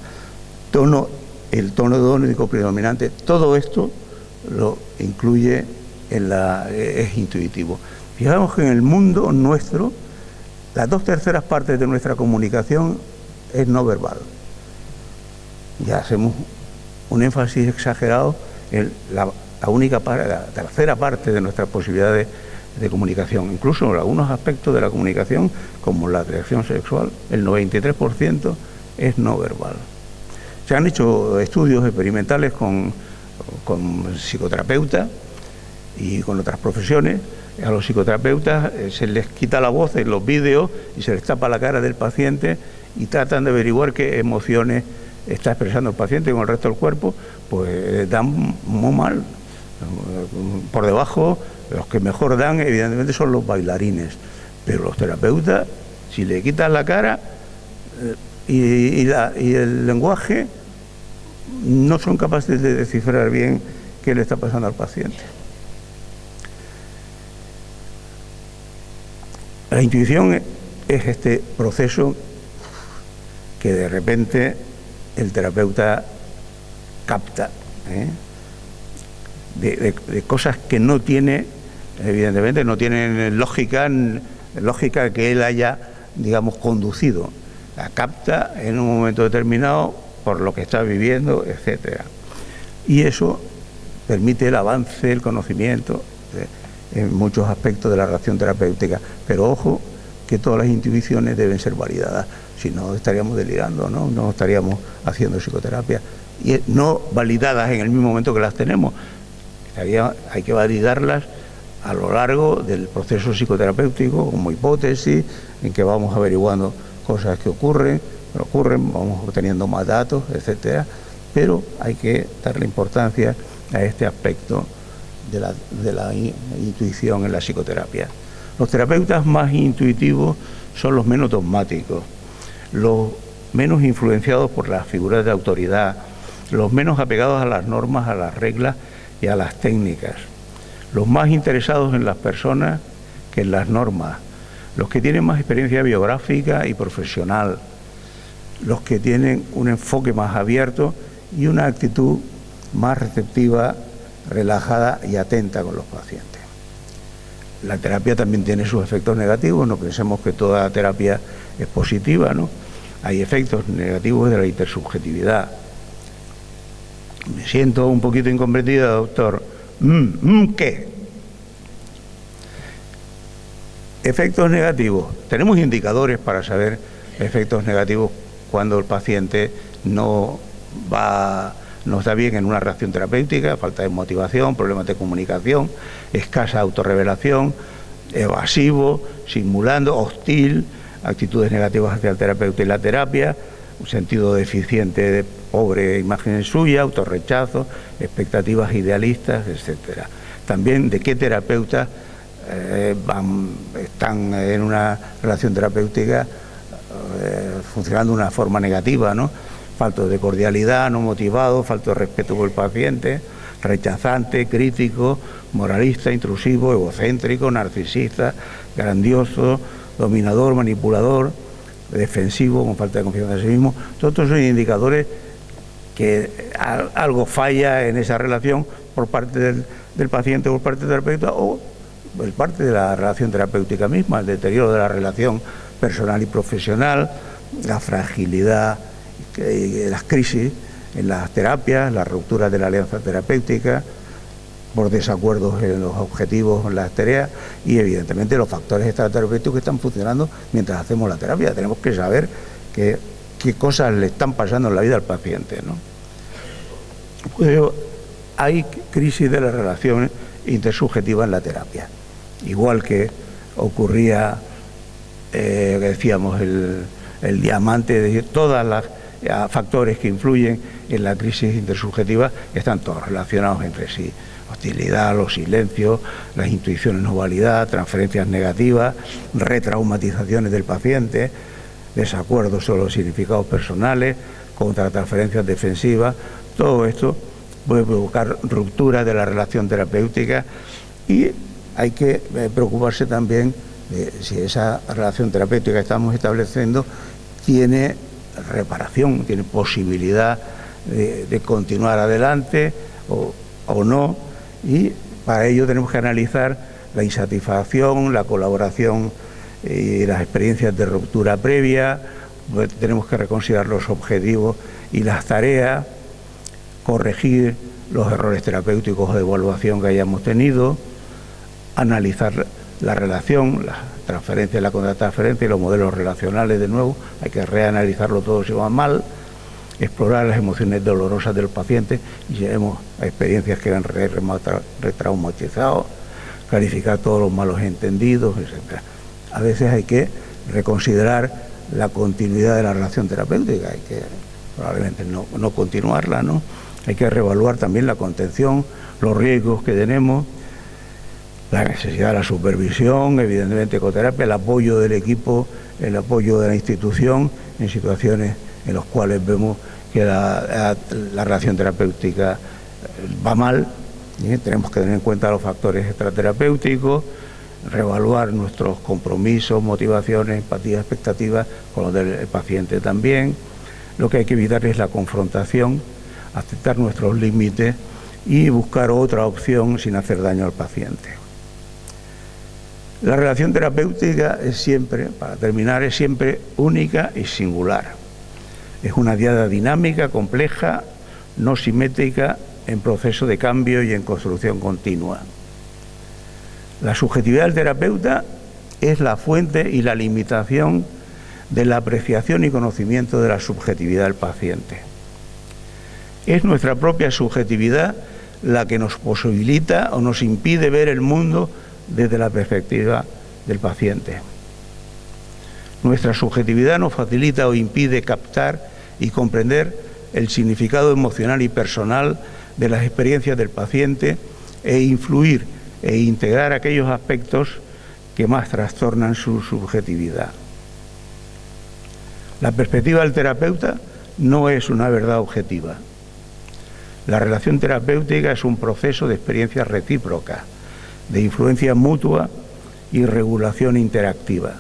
El tono dónico predominante, todo esto lo incluye es intuitivo. Fijamos que en el mundo nuestro, las 2/3 partes de nuestra comunicación es no verbal. Ya hacemos un énfasis exagerado en la única parte, la tercera parte de nuestras posibilidades de comunicación. Incluso en algunos aspectos de la comunicación, como la atracción sexual, el 93% es no verbal. Se han hecho estudios experimentales con psicoterapeutas y con otras profesiones. A los psicoterapeutas se les quita la voz en los vídeos y se les tapa la cara del paciente y tratan de averiguar qué emociones está expresando el paciente con el resto del cuerpo. Pues dan muy mal. Por debajo, los que mejor dan evidentemente son los bailarines, pero los terapeutas, si le quitas la cara y el lenguaje, no son capaces de descifrar bien qué le está pasando al paciente. La intuición es este proceso que de repente el terapeuta capta, de cosas que no tiene, evidentemente no tienen lógica que él haya, digamos, conducido. La capta en un momento determinado por lo que está viviendo, etcétera. Y eso permite el avance, el conocimiento en muchos aspectos de la relación terapéutica. Pero ojo, que todas las intuiciones deben ser validadas, si no estaríamos delirando, no estaríamos haciendo psicoterapia, y no validadas en el mismo momento que las tenemos. Hay que validarlas a lo largo del proceso psicoterapéutico como hipótesis, en que vamos averiguando cosas que ocurren, vamos obteniendo más datos, etcétera, pero hay que darle importancia a este aspecto de la intuición en la psicoterapia. Los terapeutas más intuitivos son los menos dogmáticos, los menos influenciados por las figuras de autoridad, los menos apegados a las normas, a las reglas y a las técnicas, los más interesados en las personas que en las normas, los que tienen más experiencia biográfica y profesional, los que tienen un enfoque más abierto y una actitud más receptiva, relajada y atenta con los pacientes. La terapia también tiene sus efectos negativos, no pensemos que toda terapia es positiva, ¿no? Hay efectos negativos de la intersubjetividad. Me siento un poquito incomprendida, doctor. ¿Qué? Efectos negativos. Tenemos indicadores para saber efectos negativos cuando el paciente no está bien en una reacción terapéutica, falta de motivación, problemas de comunicación, escasa autorrevelación, evasivo, simulando, hostil, actitudes negativas hacia el terapeuta y la terapia, un sentido deficiente de pobre imagen suya, autorrechazo, expectativas idealistas, etcétera. También de qué terapeutas están en una relación terapéutica funcionando de una forma negativa, ¿no? Falto de cordialidad, no motivado, falto de respeto por el paciente, rechazante, crítico, moralista, intrusivo, egocéntrico, narcisista, grandioso, dominador, manipulador, defensivo, con falta de confianza en sí mismo. Todos estos son indicadores que algo falla en esa relación por parte del paciente o por parte del terapeuta o por parte de la relación terapéutica misma, el deterioro de la relación personal y profesional, la fragilidad, las crisis en las terapias, las rupturas de la alianza terapéutica, por desacuerdos en los objetivos, en las tareas y evidentemente los factores extraterapéuticos que están funcionando mientras hacemos la terapia. Tenemos que saber qué cosas le están pasando en la vida al paciente, ¿no? Puede hay crisis de la relación intersubjetiva en la terapia. Igual que ocurría, decíamos, el diamante, es decir, todos los factores que influyen en la crisis intersubjetiva están todos relacionados entre sí. Hostilidad, los silencios, las intuiciones no validadas, transferencias negativas, retraumatizaciones del paciente, desacuerdos sobre los significados personales, contratransferencias defensivas. Todo esto puede provocar ruptura de la relación terapéutica y hay que preocuparse también de si esa relación terapéutica que estamos estableciendo tiene reparación, tiene posibilidad de continuar adelante o no, y para ello tenemos que analizar la insatisfacción, la colaboración y las experiencias de ruptura previa. Pues tenemos que reconsiderar los objetivos y las tareas, corregir los errores terapéuticos de evaluación que hayamos tenido, analizar la relación, la transferencia, la contratransferencia y los modelos relacionales de nuevo. Hay que reanalizarlo todo si va mal, explorar las emociones dolorosas del paciente y si vemos experiencias que han retraumatizado, clarificar todos los malos entendidos, etc. A veces hay que reconsiderar la continuidad de la relación terapéutica, hay que probablemente no continuarla, ¿no? Hay que reevaluar también la contención, los riesgos que tenemos, la necesidad de la supervisión, evidentemente ecoterapia, el apoyo del equipo, el apoyo de la institución en situaciones en las cuales vemos que la relación terapéutica va mal. Tenemos que tener en cuenta los factores extraterapéuticos, reevaluar nuestros compromisos, motivaciones, empatía, expectativas con los del paciente también. Lo que hay que evitar es la confrontación, aceptar nuestros límites y buscar otra opción sin hacer daño al paciente. La relación terapéutica es siempre, para terminar, es siempre única y singular. Es una diada dinámica, compleja, no simétrica, en proceso de cambio y en construcción continua. La subjetividad del terapeuta es la fuente y la limitación de la apreciación y conocimiento de la subjetividad del paciente. Es nuestra propia subjetividad la que nos posibilita o nos impide ver el mundo desde la perspectiva del paciente. Nuestra subjetividad nos facilita o impide captar y comprender el significado emocional y personal de las experiencias del paciente e influir e integrar aquellos aspectos que más trastornan su subjetividad. La perspectiva del terapeuta no es una verdad objetiva. La relación terapéutica es un proceso de experiencia recíproca, de influencia mutua y regulación interactiva.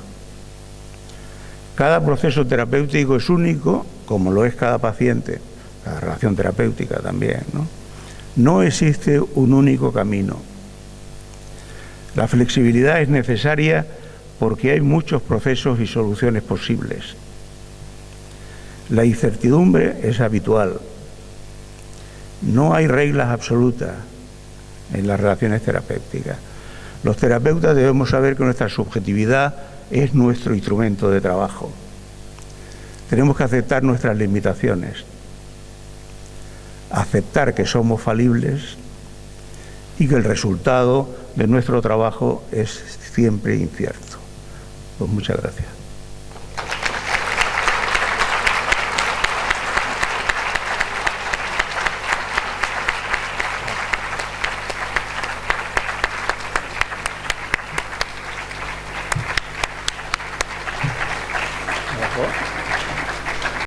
Cada proceso terapéutico es único, como lo es cada paciente, cada relación terapéutica también, ¿no? No existe un único camino. La flexibilidad es necesaria porque hay muchos procesos y soluciones posibles. La incertidumbre es habitual. No hay reglas absolutas en las relaciones terapéuticas. Los terapeutas debemos saber que nuestra subjetividad es nuestro instrumento de trabajo. Tenemos que aceptar nuestras limitaciones, aceptar que somos falibles y que el resultado de nuestro trabajo es siempre incierto. Pues muchas gracias.